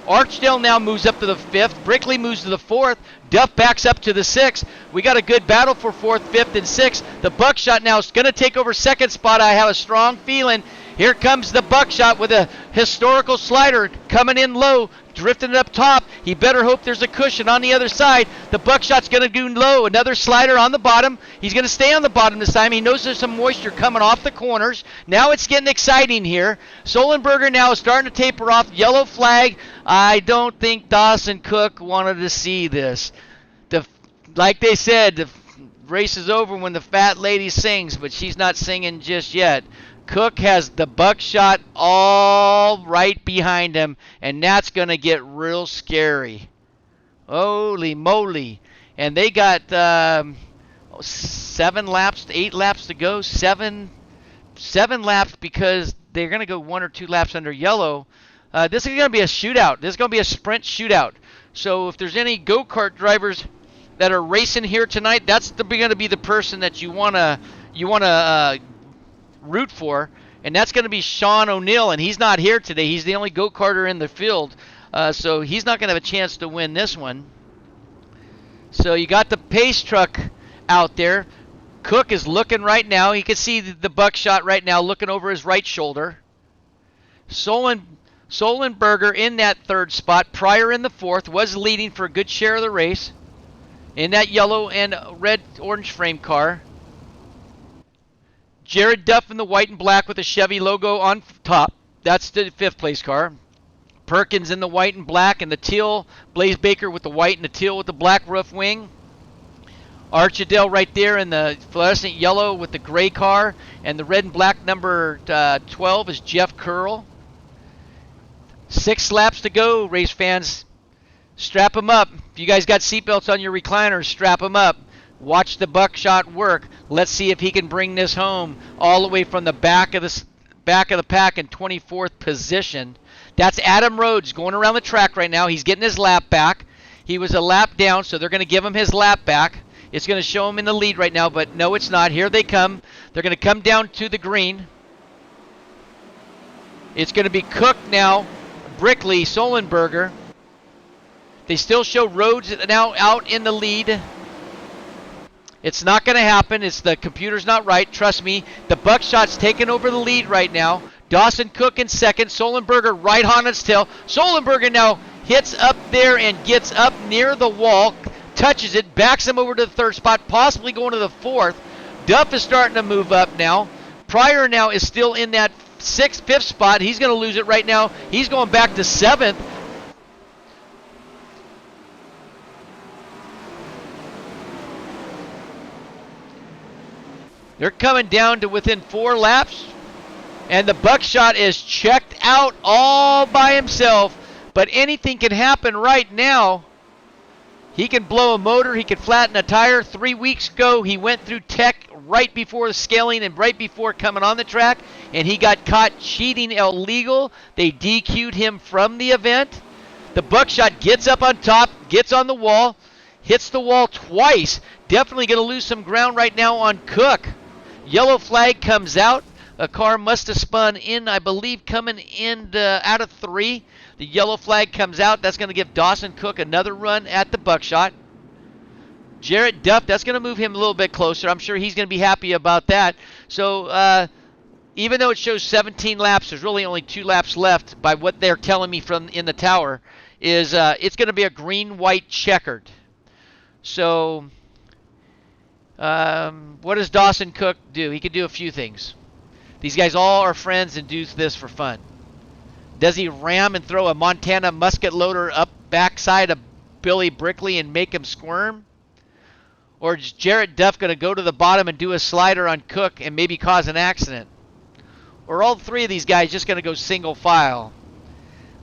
Archdale now moves up to the 5th. Brickley moves to the 4th. Duff backs up to the 6th. We got a good battle for 4th, 5th, and 6th. The Buckshot now is going to take over 2nd spot. I have a strong feeling. Here comes the Buckshot with a historical slider coming in low, drifting it up top. He better hope there's a cushion on the other side. The Buckshot's going to do low. Another slider on the bottom. He's going to stay on the bottom this time. He knows there's some moisture coming off the corners. Now it's getting exciting here. Solenberger now is starting to taper off. Yellow flag. I don't think Dawson Cook wanted to see this. Like they said, the race is over when the fat lady sings, but she's not singing just yet. Cook has the Buckshot all right behind him, and that's going to get real scary. Holy moly. And they got 8 laps to go. Seven laps because they're going to go 1 or 2 laps under yellow. This is going to be a shootout. This is going to be a sprint shootout. So if there's any go-kart drivers that are racing here tonight, that's going to be the person that you want to root for, and that's going to be Sean O'Neill, and he's not here today. He's the only go-karter in the field, so he's not going to have a chance to win this one. So you got the pace truck out there. Cook is looking right now. You can see the Buckshot right now looking over his right shoulder. Solenberger in that 3rd spot. Pryor in the 4th. Was leading for a good share of the race in that yellow and red orange frame car. Jared Duff in the white and black with a Chevy logo on top. That's the 5th place car. Perkins in the white and black and the teal. Blaze Baker with the white and the teal with the black roof wing. Archidale right there in the fluorescent yellow with the gray car. And the red and black number 12 is Jeff Curl. 6 laps to go, race fans. Strap them up. If you guys got seatbelts on your recliners, strap them up. Watch the buckshot work. Let's see if he can bring this home all the way from the back of the pack in 24th position. That's Adam Rhodes going around the track right now. He's getting his lap back. He was a lap down, so they're going to give him his lap back. It's going to show him in the lead right now, but no, it's not. Here they come. They're going to come down to the green. It's going to be Cook now, Brickley, Solenberger. They still show Rhodes now out in the lead. It's not going to happen. It's the computer's not right. Trust me. The buckshot's taking over the lead right now. Dawson Cook in second. Solenberger right on its tail. Solenberger now hits up there and gets up near the wall. Touches it. Backs him over to the third spot. Possibly going to the fourth. Duff is starting to move up now. Pryor now is still in that fifth spot. He's going to lose it right now. He's going back to seventh. They're coming down to within 4 laps. And the buckshot is checked out all by himself. But anything can happen right now. He can blow a motor. He can flatten a tire. 3 weeks ago, he went through tech right before the scaling and right before coming on the track. And he got caught cheating illegal. They DQ'd him from the event. The buckshot gets up on top, gets on the wall, hits the wall twice. Definitely going to lose some ground right now on Cook. Yellow flag comes out. A car must have spun in, I believe, coming in out of 3. The yellow flag comes out. That's going to give Dawson Cook another run at the buckshot. Jarrett Duff, that's going to move him a little bit closer. I'm sure he's going to be happy about that. So even though it shows 17 laps, there's really only 2 laps left by what they're telling me from in the tower. Is it's going to be a green-white checkered. So what does Dawson Cook do? He could do a few things. These guys all are friends and do this for fun. Does he ram and throw a Montana musket loader up backside of Billy Brickley and make him squirm? Or is Jarrett Duff going to go to the bottom and do a slider on Cook and maybe cause an accident? Or all 3 of these guys just going to go single file?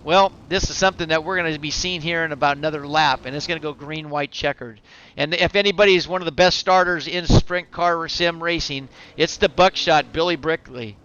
Well, this is something that we're going to be seeing here in about another lap, and it's going to go green-white checkered. And if anybody is one of the best starters in sprint car sim racing, it's the buckshot, Billy Brickley.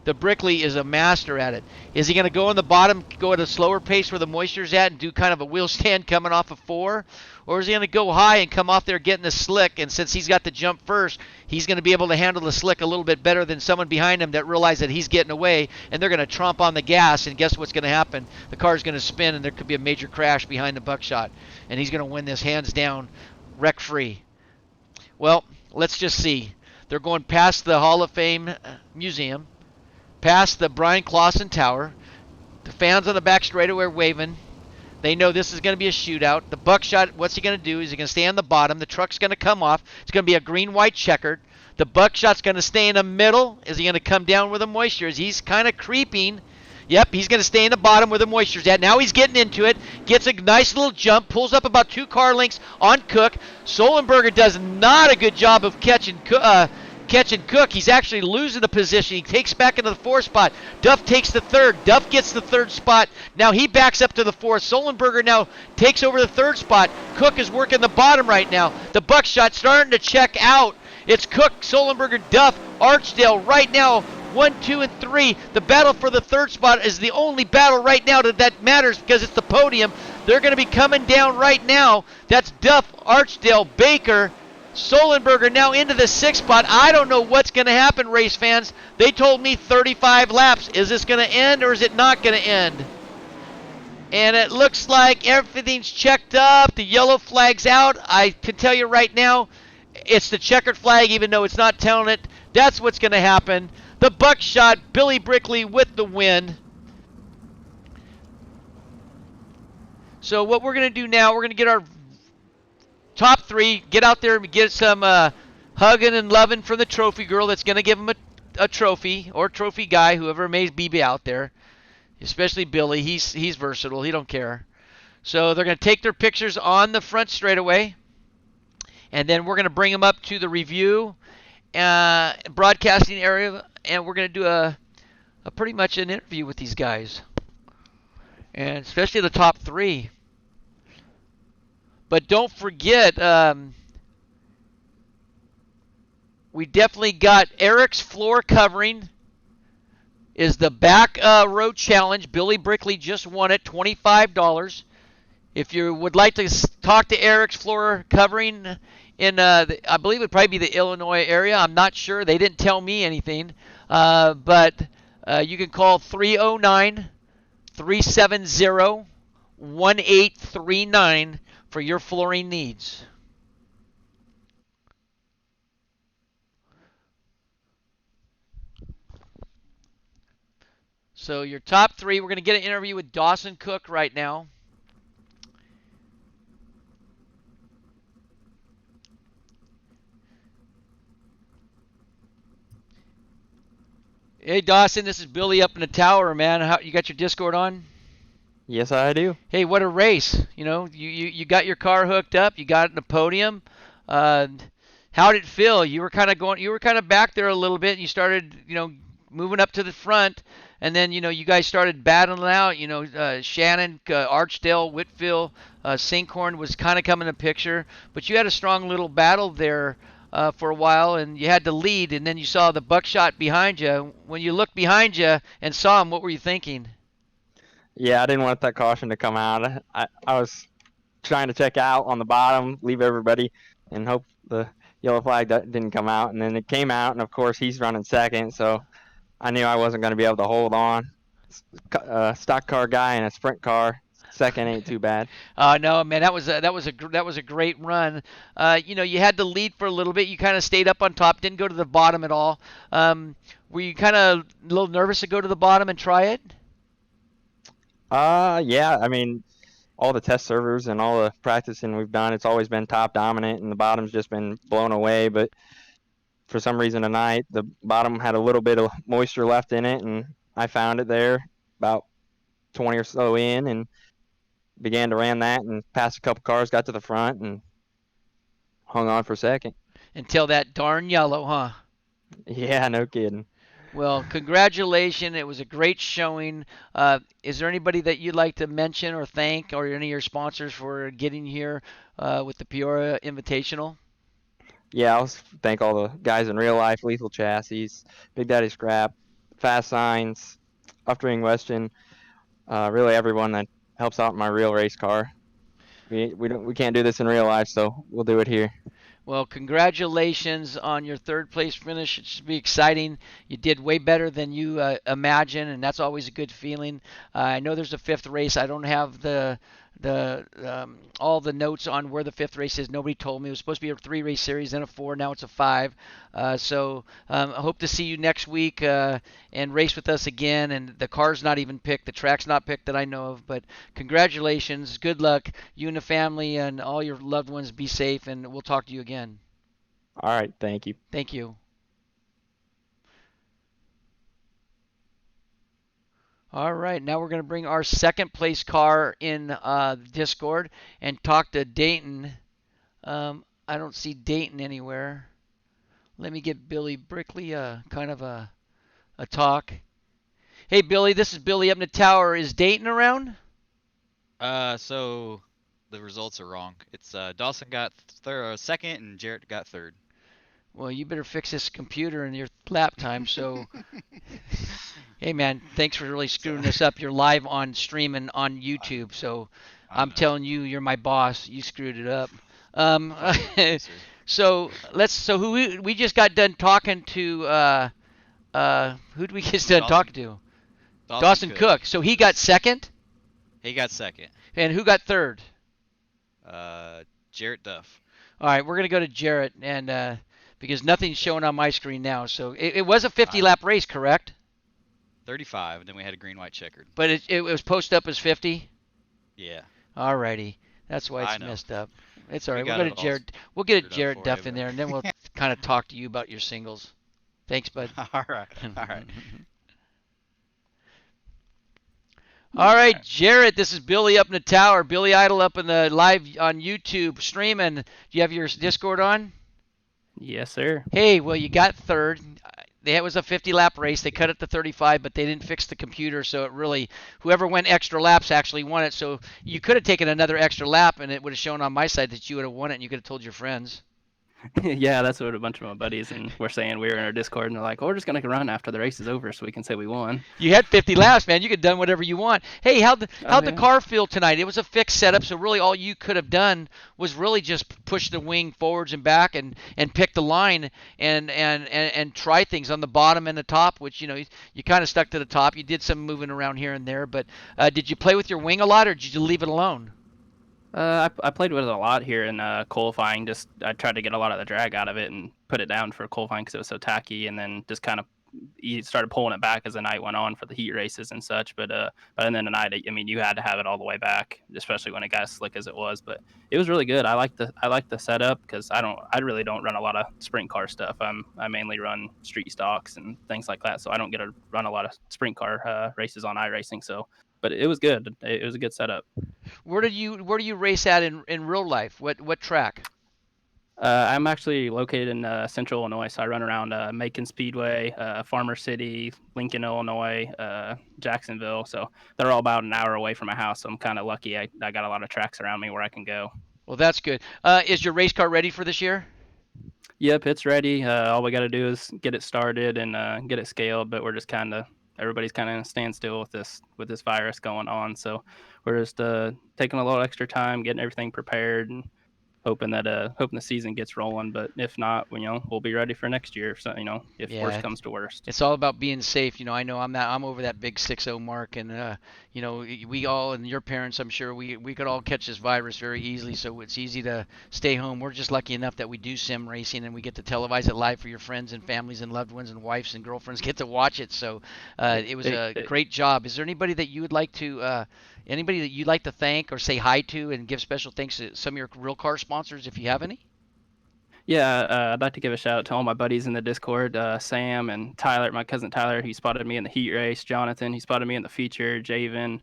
The Brickley is a master at it. Is he going to go in the bottom, go at a slower pace where the moisture's at and do kind of a wheel stand coming off of 4? Or is he going to go high and come off there getting the slick? And since he's got the jump first, he's going to be able to handle the slick a little bit better than someone behind him that realizes that he's getting away, and they're going to tromp on the gas, and guess what's going to happen? The car's going to spin, and there could be a major crash behind the buckshot. And he's going to win this hands down, wreck-free. Well, let's just see. They're going past the Hall of Fame Museum, past the Brian Clausen Tower. The fans on the back straightaway are waving. They know this is going to be a shootout. The buckshot, what's he going to do? Is he going to stay on the bottom? The truck's going to come off. It's going to be a green-white checkered. The buckshot's going to stay in the middle. Is he going to come down where the moisture is? He's kind of creeping. Yep, he's going to stay in the bottom where the moisture's at. Now he's getting into it. Gets a nice little jump. Pulls up about 2 car lengths on Cook. Solenberger does not a good job of catching Cook. He's actually losing the position. He takes back into the 4th spot. Duff takes the 3rd. Duff gets the 3rd spot. Now he backs up to the 4th. Solenberger now takes over the 3rd spot. Cook is working the bottom right now. The buckshot starting to check out. It's Cook, Solenberger, Duff, Archdale right now. 1, 2, and 3. The battle for the 3rd spot is the only battle right now that matters because it's the podium. They're going to be coming down right now. That's Duff, Archdale, Baker, Solenberger now into the 6th spot. I don't know what's going to happen, race fans. They told me 35 laps. Is this going to end or is it not going to end? And it looks like everything's checked up. The yellow flag's out. I can tell you right now, it's the checkered flag, even though it's not telling it. That's what's going to happen. The buckshot, Billy Brickley with the win. So what we're going to do now, we're going to get our top 3, get out there and get some hugging and loving from the trophy girl that's going to give him a trophy, or trophy guy, whoever may be out there. especially Billy. He's versatile. He don't care. So they're going to take their pictures on the front straightaway, and then we're going to bring them up to the review broadcasting area, and we're going to do a pretty much an interview with these guys, and especially the top three. But don't forget, we definitely got Eric's floor covering is the back row challenge. Billy Brickley just won it, $25. If you would like to talk to Eric's floor covering in, I believe it would probably be the Illinois area. I'm not sure. They didn't tell me anything. But you can call 309-370-1839 for your flooring needs. So your top three, we're going to get an interview with Dawson Cook right now. Hey Dawson, this is Billy up in the tower, man. You got your Discord on? Yes, I do. Hey, what a race! You know, you got your car hooked up, you got it in the podium. How did it feel? You were kind of back there a little bit, and you started, moving up to the front, and then you guys started battling out. Shannon, Archdale, Whitfield, Sinkhorn was kind of coming in the picture, but you had a strong little battle there for a while, and you had to lead, and then you saw the buckshot behind you. When you looked behind you and saw him, what were you thinking? Yeah, I didn't want that caution to come out. I was trying to check out on the bottom, leave everybody, and hope the yellow flag didn't come out. And then it came out, and of course he's running second, so I knew I wasn't going to be able to hold on. Stock car guy in a sprint car, second ain't too bad. No, man, that was a great run. You had to lead for a little bit. You kind of stayed up on top, didn't go to the bottom at all. Were you kind of a little nervous to go to the bottom and try it? Yeah, I mean, all the test servers and all the practicing we've done, it's always been top dominant, and the bottom's just been blown away. But for some reason tonight, the bottom had a little bit of moisture left in it, and I found it there about 20 or so in, and began to ran that and passed a couple cars, got to the front, and hung on for second. Until that darn yellow, huh? Yeah, no kidding. Well, congratulations. It was a great showing. Is there anybody that you'd like to mention or thank, or any of your sponsors for getting here with the Peoria Invitational? Yeah, I'll thank all the guys in real life, Lethal Chassis, Big Daddy Scrap, Fast Signs, Upstream Weston, really everyone that helps out in my real race car. We can't do this in real life, so we'll do it here. Well, congratulations on your third place finish. It should be exciting. You did way better than you imagined, and that's always a good feeling. I know there's a fifth race. I don't have all the notes on where the fifth race is. Nobody told me. It was supposed to be a 3-race series, then a 4. Now it's a 5. So I hope to see you next week and race with us again. And the car's not even picked. The track's not picked that I know of. But congratulations. Good luck. You and the family and all your loved ones be safe, and we'll talk to you again. All right. Thank you. Thank you. All right, now we're going to bring our second place car in Discord and talk to Dayton. I don't see Dayton anywhere. Let me get Billy Brickley kind of a talk. Hey, Billy, this is Billy up in the tower. Is Dayton around? So the results are wrong. It's Dawson got second and Jarrett got third. Well, you better fix this computer and your lap time. So, hey, man, thanks for really screwing this up. You're live on stream and on YouTube. So I'm telling you, you're my boss. You screwed it up. So we just got done talking to who did we just done talking to? Dawson Cook. So he got second? He got second. And who got third? Jarrett Duff. All right, we're going to go to Jarrett, and because nothing's showing on my screen now. So it was a 50-lap race, correct? 35, and then we had a green-white checkered. But it was posted up as 50? Yeah. All righty. That's why it's messed up. It's all right. We'll go to Jared. We'll get a Jarrett Duff in there, and then we'll kind of talk to you about your singles. Thanks, bud. All right. All right. All right, Jarrett, this is Billy up in the tower. Billy Idol up in the live on YouTube streaming. Do you have your Discord on? Yes, sir. Hey, well, you got third. It was a 50-lap race. They cut it to 35, but they didn't fix the computer, so it really whoever went extra laps actually won it. So you could have taken another extra lap, and it would have shown on my side that you would have won it, and you could have told your friends. Yeah, that's what a bunch of my buddies and we're saying. We were in our Discord and they're like, "Oh, we're just gonna run after the race is over so we can say we won." You had 50 laps, man. You could have done whatever you want. Hey, how'd the yeah. car feel tonight? It was a fixed setup, so really all you could have done was really just push the wing forwards and back and pick the line and try things on the bottom and the top, which, you know, you kind of stuck to the top. You did some moving around here and there, but did you play with your wing a lot or did you leave it alone? I played with it a lot here in qualifying. Just I tried to get a lot of the drag out of it and put it down for qualifying because it was so tacky, and then just kind of started pulling it back as the night went on for the heat races and such. But then the night, I mean, you had to have it all the way back, especially when it got as slick as it was. But it was really good. I like the setup because I really don't run a lot of sprint car stuff. I mainly run street stocks and things like that, so I don't get to run a lot of sprint car races on iRacing. So, but it was good. It was a good setup. Where do you race at in real life? What track? I'm actually located in central Illinois, so I run around Macon Speedway, Farmer City, Lincoln, Illinois, Jacksonville. So they're all about an hour away from my house. So I'm kind of lucky. I got a lot of tracks around me where I can go. Well, that's good. Is your race car ready for this year? Yep, it's ready. All we got to do is get it started and get it scaled. But we're just everybody's kind of in a standstill with this virus going on. So we're just taking a little extra time, getting everything prepared, and hoping the season gets rolling. But if not, we'll be ready for next year. So if worst comes to worst. It's all about being safe. I know I'm over that big 6-0 mark, and we all, and your parents, I'm sure we could all catch this virus very easily. So it's easy to stay home. We're just lucky enough that we do sim racing and we get to televise it live for your friends and families and loved ones and wives and girlfriends get to watch it. So it was a great job. Is there anybody that you would like to anybody that you'd like to thank or say hi to and give special thanks to some of your real car sponsors if you have any? Yeah, I'd like to give a shout out to all my buddies in the Discord, Sam and Tyler, my cousin Tyler. He spotted me in the heat race. Jonathan, he spotted me in the feature. Javen,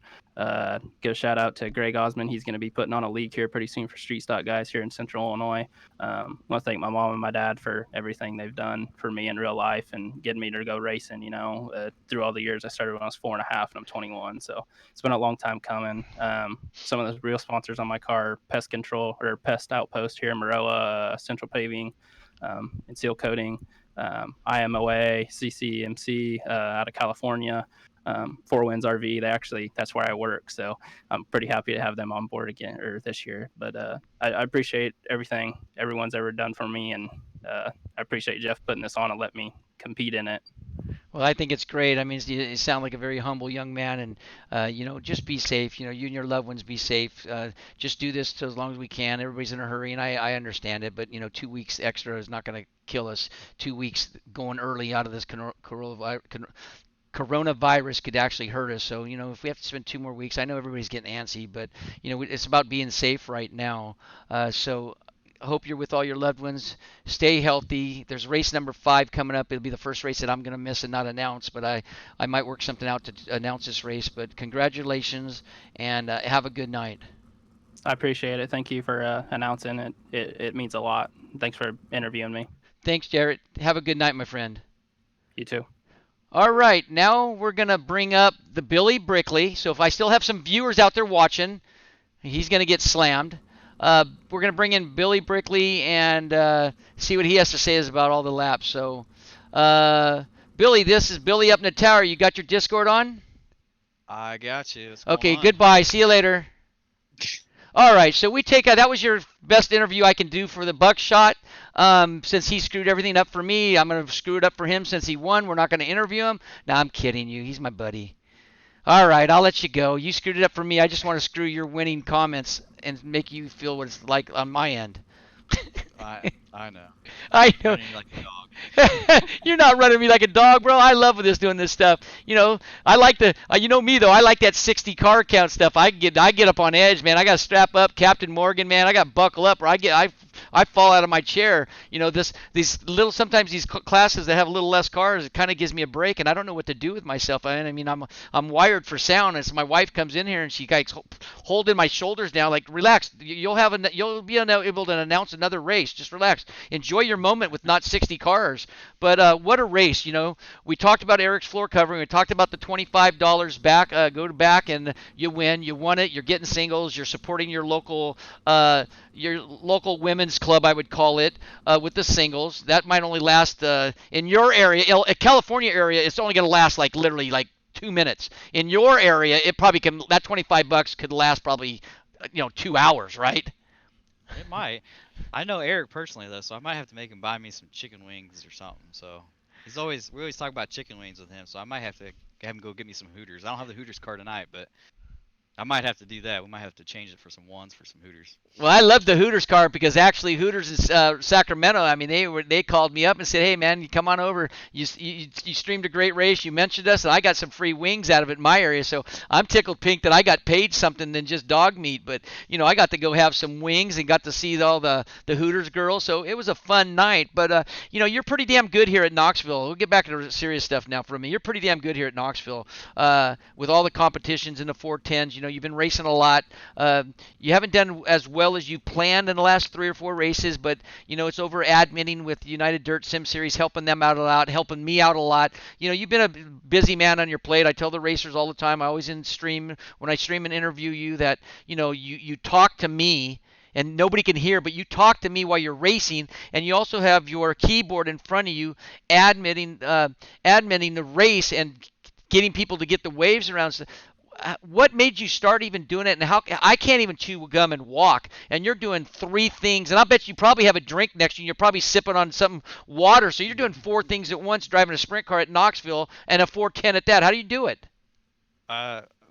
give a shout out to Greg Osmond. He's going to be putting on a league here pretty soon for street stock guys here in Central Illinois. I want to thank my mom and my dad for everything they've done for me in real life and getting me to go racing. Through all the years, I started when I was 4.5 and I'm 21. So it's been a long time coming. Some of the real sponsors on my car, Pest Control or Pest Outpost here in Maroa, Central Paving, and Seal Coating, IMOA, CCMC out of California, Four Winds RV. That's where I work, so I'm pretty happy to have them on board again or this year. But I appreciate everything everyone's ever done for me, and I appreciate Jeff putting this on and let me compete in it. Well, I think it's great. I mean, you sound like a very humble young man, and just be safe. You and your loved ones be safe. Just do this as long as we can. Everybody's in a hurry, and I understand it. But 2 weeks extra is not going to kill us. 2 weeks going early out of this coronavirus could actually hurt us. So if we have to spend 2 more weeks, I know everybody's getting antsy, but it's about being safe right now. So I hope you're with all your loved ones. Stay healthy. There's race number 5 coming up. It'll be the first race that I'm going to miss and not announce, but I might work something out to announce this race. But congratulations, and have a good night. I appreciate it. Thank you for announcing it. It means a lot. Thanks for interviewing me. Thanks, Jarrett. Have a good night, my friend. You too. All right, now we're going to bring up the Billy Brickley. So if I still have some viewers out there watching, he's going to get slammed. We're going to bring in Billy Brickley and see what he has to say about all the laps. So, Billy, this is Billy up in the tower. You got your Discord on? I got you. Okay, goodbye. See you later. All right, so that was your best interview I can do for the Buckshot. Since he screwed everything up for me, I'm going to screw it up for him since he won. We're not going to interview him. No, I'm kidding you. He's my buddy. All right, I'll let you go. You screwed it up for me. I just want to screw your winning comments and make you feel what it's like on my end. I know. I know. Running like a dog. You're not running me like a dog, bro. I love doing this stuff. I like me though. I like that 60 car count stuff. I get up on edge, man. I got to strap up, Captain Morgan, man. I got to buckle up, or I I fall out of my chair. Sometimes these classes that have a little less cars, it kind of gives me a break, and I don't know what to do with myself. I mean, I'm wired for sound, and so my wife comes in here and she like holding my shoulders down, like, relax. You'll be able to announce another race. Just relax. Enjoy your moment with not 60 cars. But what a race! We talked about Eric's floor covering. We talked about the $25 back. Go to back and you win. You won it. You're getting singles. You're supporting your local women's club, I would call it, with the singles. That might only last in your area, California area. It's only going to last like literally like 2 minutes. In your area, it probably can. That $25 could last probably 2 hours, right? It might. I know Eric personally though, so I might have to make him buy me some chicken wings or something. So we always talk about chicken wings with him, so I might have to have him go get me some Hooters. I don't have the Hooters card tonight, but I might have to do that. We might have to change it for some ones for some Hooters. Well, I love the Hooters card because actually Hooters in Sacramento. I mean, they called me up and said, "Hey, man, you come on over. You streamed a great race. You mentioned us, and I got some free wings out of it in my area. So I'm tickled pink that I got paid something than just dog meat. But I got to go have some wings and got to see all the Hooters girls. So it was a fun night. But you're pretty damn good here at Knoxville. We'll get back to the serious stuff now for a minute. You're pretty damn good here at Knoxville with all the competitions in the 410s. You've been racing a lot. You haven't done as well as you planned in the last 3 or 4 races, but it's over admitting with United Dirt Sim Series, helping them out a lot, helping me out a lot. You've been a busy man on your plate. I tell the racers all the time. I always when I stream and interview you that you talk to me. And nobody can hear, but you talk to me while you're racing, and you also have your keyboard in front of you, admitting the race and getting people to get the waves around. What made you start even doing it, and how I can't even chew gum and walk, and you're doing 3 things, and I bet you probably have a drink next to you, and you're probably sipping on some water, so you're doing 4 things at once, driving a sprint car at Knoxville and a 410 at that. How do you do it?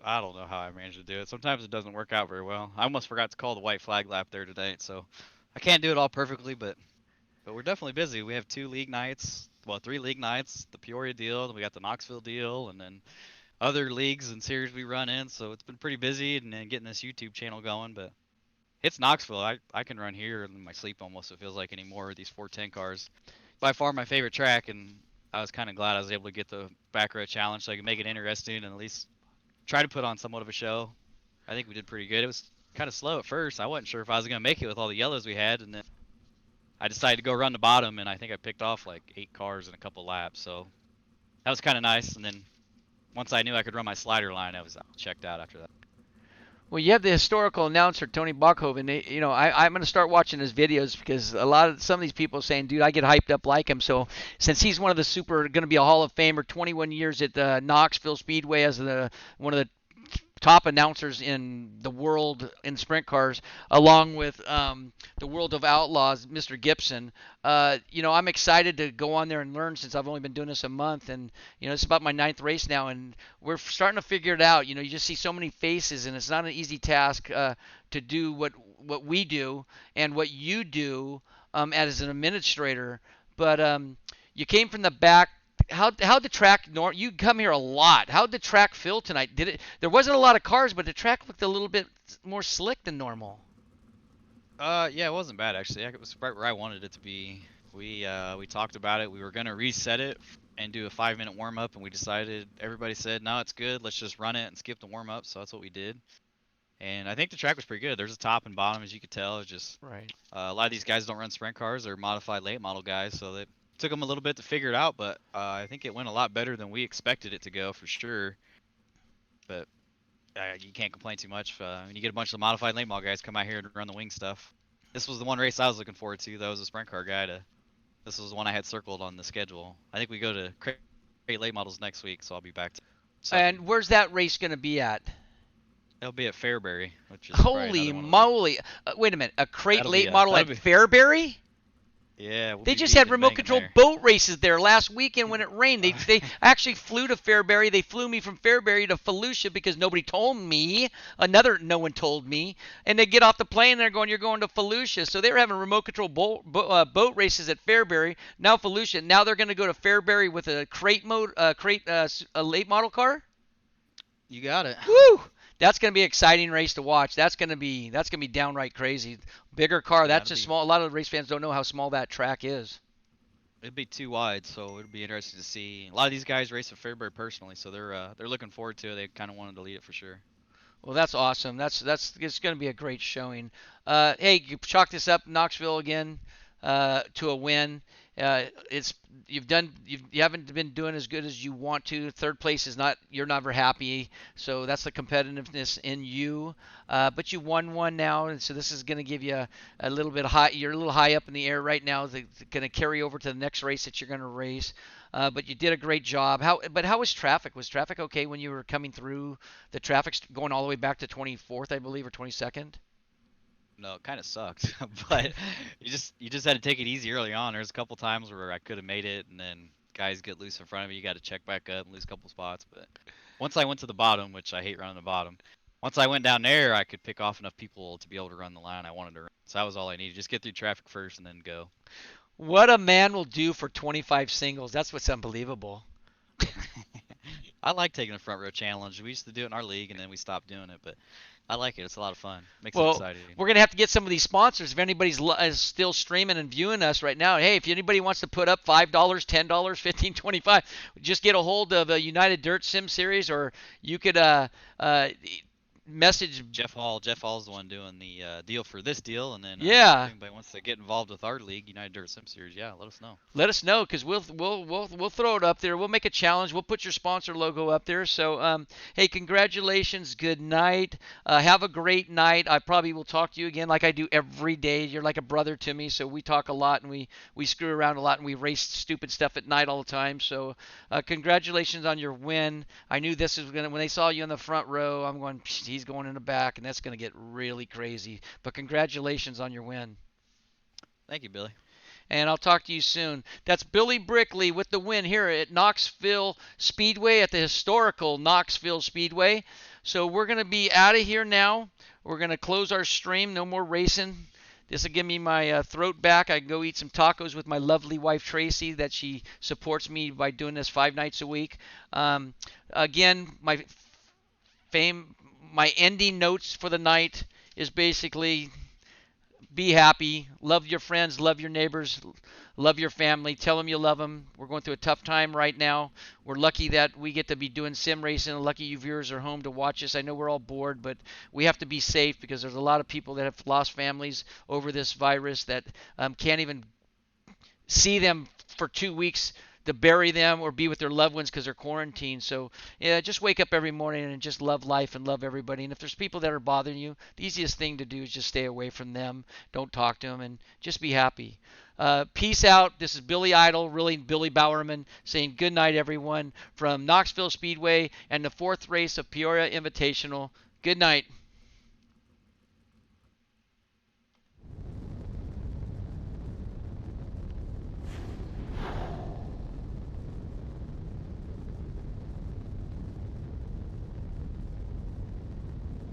I don't know how I managed to do it. Sometimes it doesn't work out very well. I almost forgot to call the white flag lap there today, so I can't do it all perfectly, but we're definitely busy. We have 2 league nights, well, 3 league nights, the Peoria deal, then we got the Knoxville deal, and then other leagues and series we run in, so it's been pretty busy, and then getting this YouTube channel going. But it's Knoxville. I can run here in my sleep almost, it feels like, anymore with these 410 cars. By far my favorite track, and I was kind of glad I was able to get the back row challenge so I could make it interesting and at least try to put on somewhat of a show. I think we did pretty good. It was kind of slow at first. I wasn't sure if I was going to make it with all the yellows we had, and then I decided to go run the bottom, and I think I picked off like 8 cars in a couple laps, so that was kind of nice. And then once I knew I could run my slider line, I was checked out after that. Well, you have the historical announcer Tony Bachhoven. I'm going to start watching his videos because some of these people are saying, dude, I get hyped up like him. So since he's one of the going to be a Hall of Famer, 21 years at the Knoxville Speedway as one of the top announcers in the world in sprint cars, along with the World of Outlaws, Mr. Gibson. I'm excited to go on there and learn since I've only been doing this a month, and it's about my 9th race now, and we're starting to figure it out. You just see so many faces, and it's not an easy task to do what we do and what you do as an administrator. But you came from the back. How'd the track you come here a lot? How'd the track feel tonight? There wasn't a lot of cars, but the track looked a little bit more slick than normal. Yeah, it wasn't bad actually. It was right where I wanted it to be. We talked about it. We were gonna reset it and do a 5-minute warm up, and we decided. Everybody said, no, it's good. Let's just run it and skip the warm up. So that's what we did. And I think the track was pretty good. There's a top and bottom, as you could tell. It's just right. A lot of these guys don't run sprint cars. They're modified late model guys, so they took them a little bit to figure it out, but I think it went a lot better than we expected it to go for sure. But you can't complain too much when you get a bunch of modified late model guys come out here to run the wing stuff. This was the one race I was looking forward to. That was a sprint car guy. This was the one I had circled on the schedule. I think we go to crate late models next week, so I'll be back. And where's that race going to be at? It'll be at Fairbury, which is holy moly! Wait a minute, a crate late model at be... Fairbury? Yeah, they just had remote control boat races there last weekend when it rained. They actually flew to Fairbury. They flew me from Fairbury to Felucia because nobody told me. No one told me. And they get off the plane and they're going, you're going to Felucia. So they were having remote control boat races at Fairbury. Now Felucia. Now they're going to go to Fairbury with a crate late model car. You got it. Woo! that's going to be an exciting race to watch. That's going to be downright crazy. Bigger car. Yeah, That's it'll just be small. A lot of race fans don't know how small that track is. it'd be too wide, so it'd be interesting to see. A lot of these guys race at Fairbury personally, so they're looking forward to it. They kind of wanted to lead it for sure. Well, that's awesome. That's it's going to be a great showing. Hey, you chalk this up, Knoxville again, to a win. It's you haven't been doing as good as you want to. Third place is not, you're never happy. So that's the competitiveness in you. But you won one now, and so this is going to give you a little bit high. You're a little high up in the air right now. It's going to carry over to the next race that you're going to race. But you did a great job. How was traffic? Was traffic okay when you were coming through? The traffic going all the way back to 24th, I believe, or 22nd? No, it kind of sucked, but you just had to take it easy early on. There's a couple times where I could have made it, and then guys get loose in front of you. You got to check back up and lose a couple spots. But once I went to the bottom, which I hate running the bottom, once I went down there, I could pick off enough people to be able to run the line I wanted to run. So that was all I needed. Just get through traffic first and then go. What a man will do for 25 singles. That's what's unbelievable. I like taking the front row challenge. We used to do it in our league, and then we stopped doing it. But I like it. It's a lot of fun. Makes it Well, exciting. we're going to have to get some of these sponsors. If anybody's is still streaming and viewing us right now, hey, if anybody wants to put up $5, $10, $15, $25, just get a hold of United Dirt Sim Series, or you could message Jeff Hall. Jeff Hall's the one doing the deal for this deal, and then Yeah. if anybody wants to get involved with our league, United Dirt Sim Series, yeah, let us know. Let us know, because we'll throw it up there. We'll make a challenge. We'll put your sponsor logo up there. So hey, congratulations. Good night. Have a great night. I probably will talk to you again like I do every day. You're like a brother to me, so we talk a lot, and we screw around a lot, and we race stupid stuff at night all the time. So congratulations on your win. I knew this was gonna, when they saw you in the front row, I'm going, he's going in the back, and that's gonna get really crazy. But congratulations on your win. Thank you, Billy. And I'll talk to you soon. That's Billy Brickley with the win here at Knoxville Speedway, at the historical Knoxville Speedway. So we're going to be out of here now. We're going to close our stream. No more racing. This will give me my throat back. I can go eat some tacos with my lovely wife, Tracy, that she supports me by doing this 5 nights a week. Again, my ending notes for the night is basically, be happy, love your friends, love your neighbors, love your family, tell them you love them. We're going through a tough time right now. We're lucky that we get to be doing sim racing, and lucky you viewers are home to watch us. I know we're all bored, but we have to be safe, because there's a lot of people that have lost families over this virus that can't even see them for 2 weeks to bury them or be with their loved ones because they're quarantined. So yeah, just wake up every morning and just love life and love everybody. And if there's people that are bothering you, the easiest thing to do is just stay away from them. Don't talk to them, and just be happy. Peace out. This is Billy Idol, really Billy Bowerman, saying good night, everyone, from Knoxville Speedway and the 4th race of Peoria Invitational. Good night.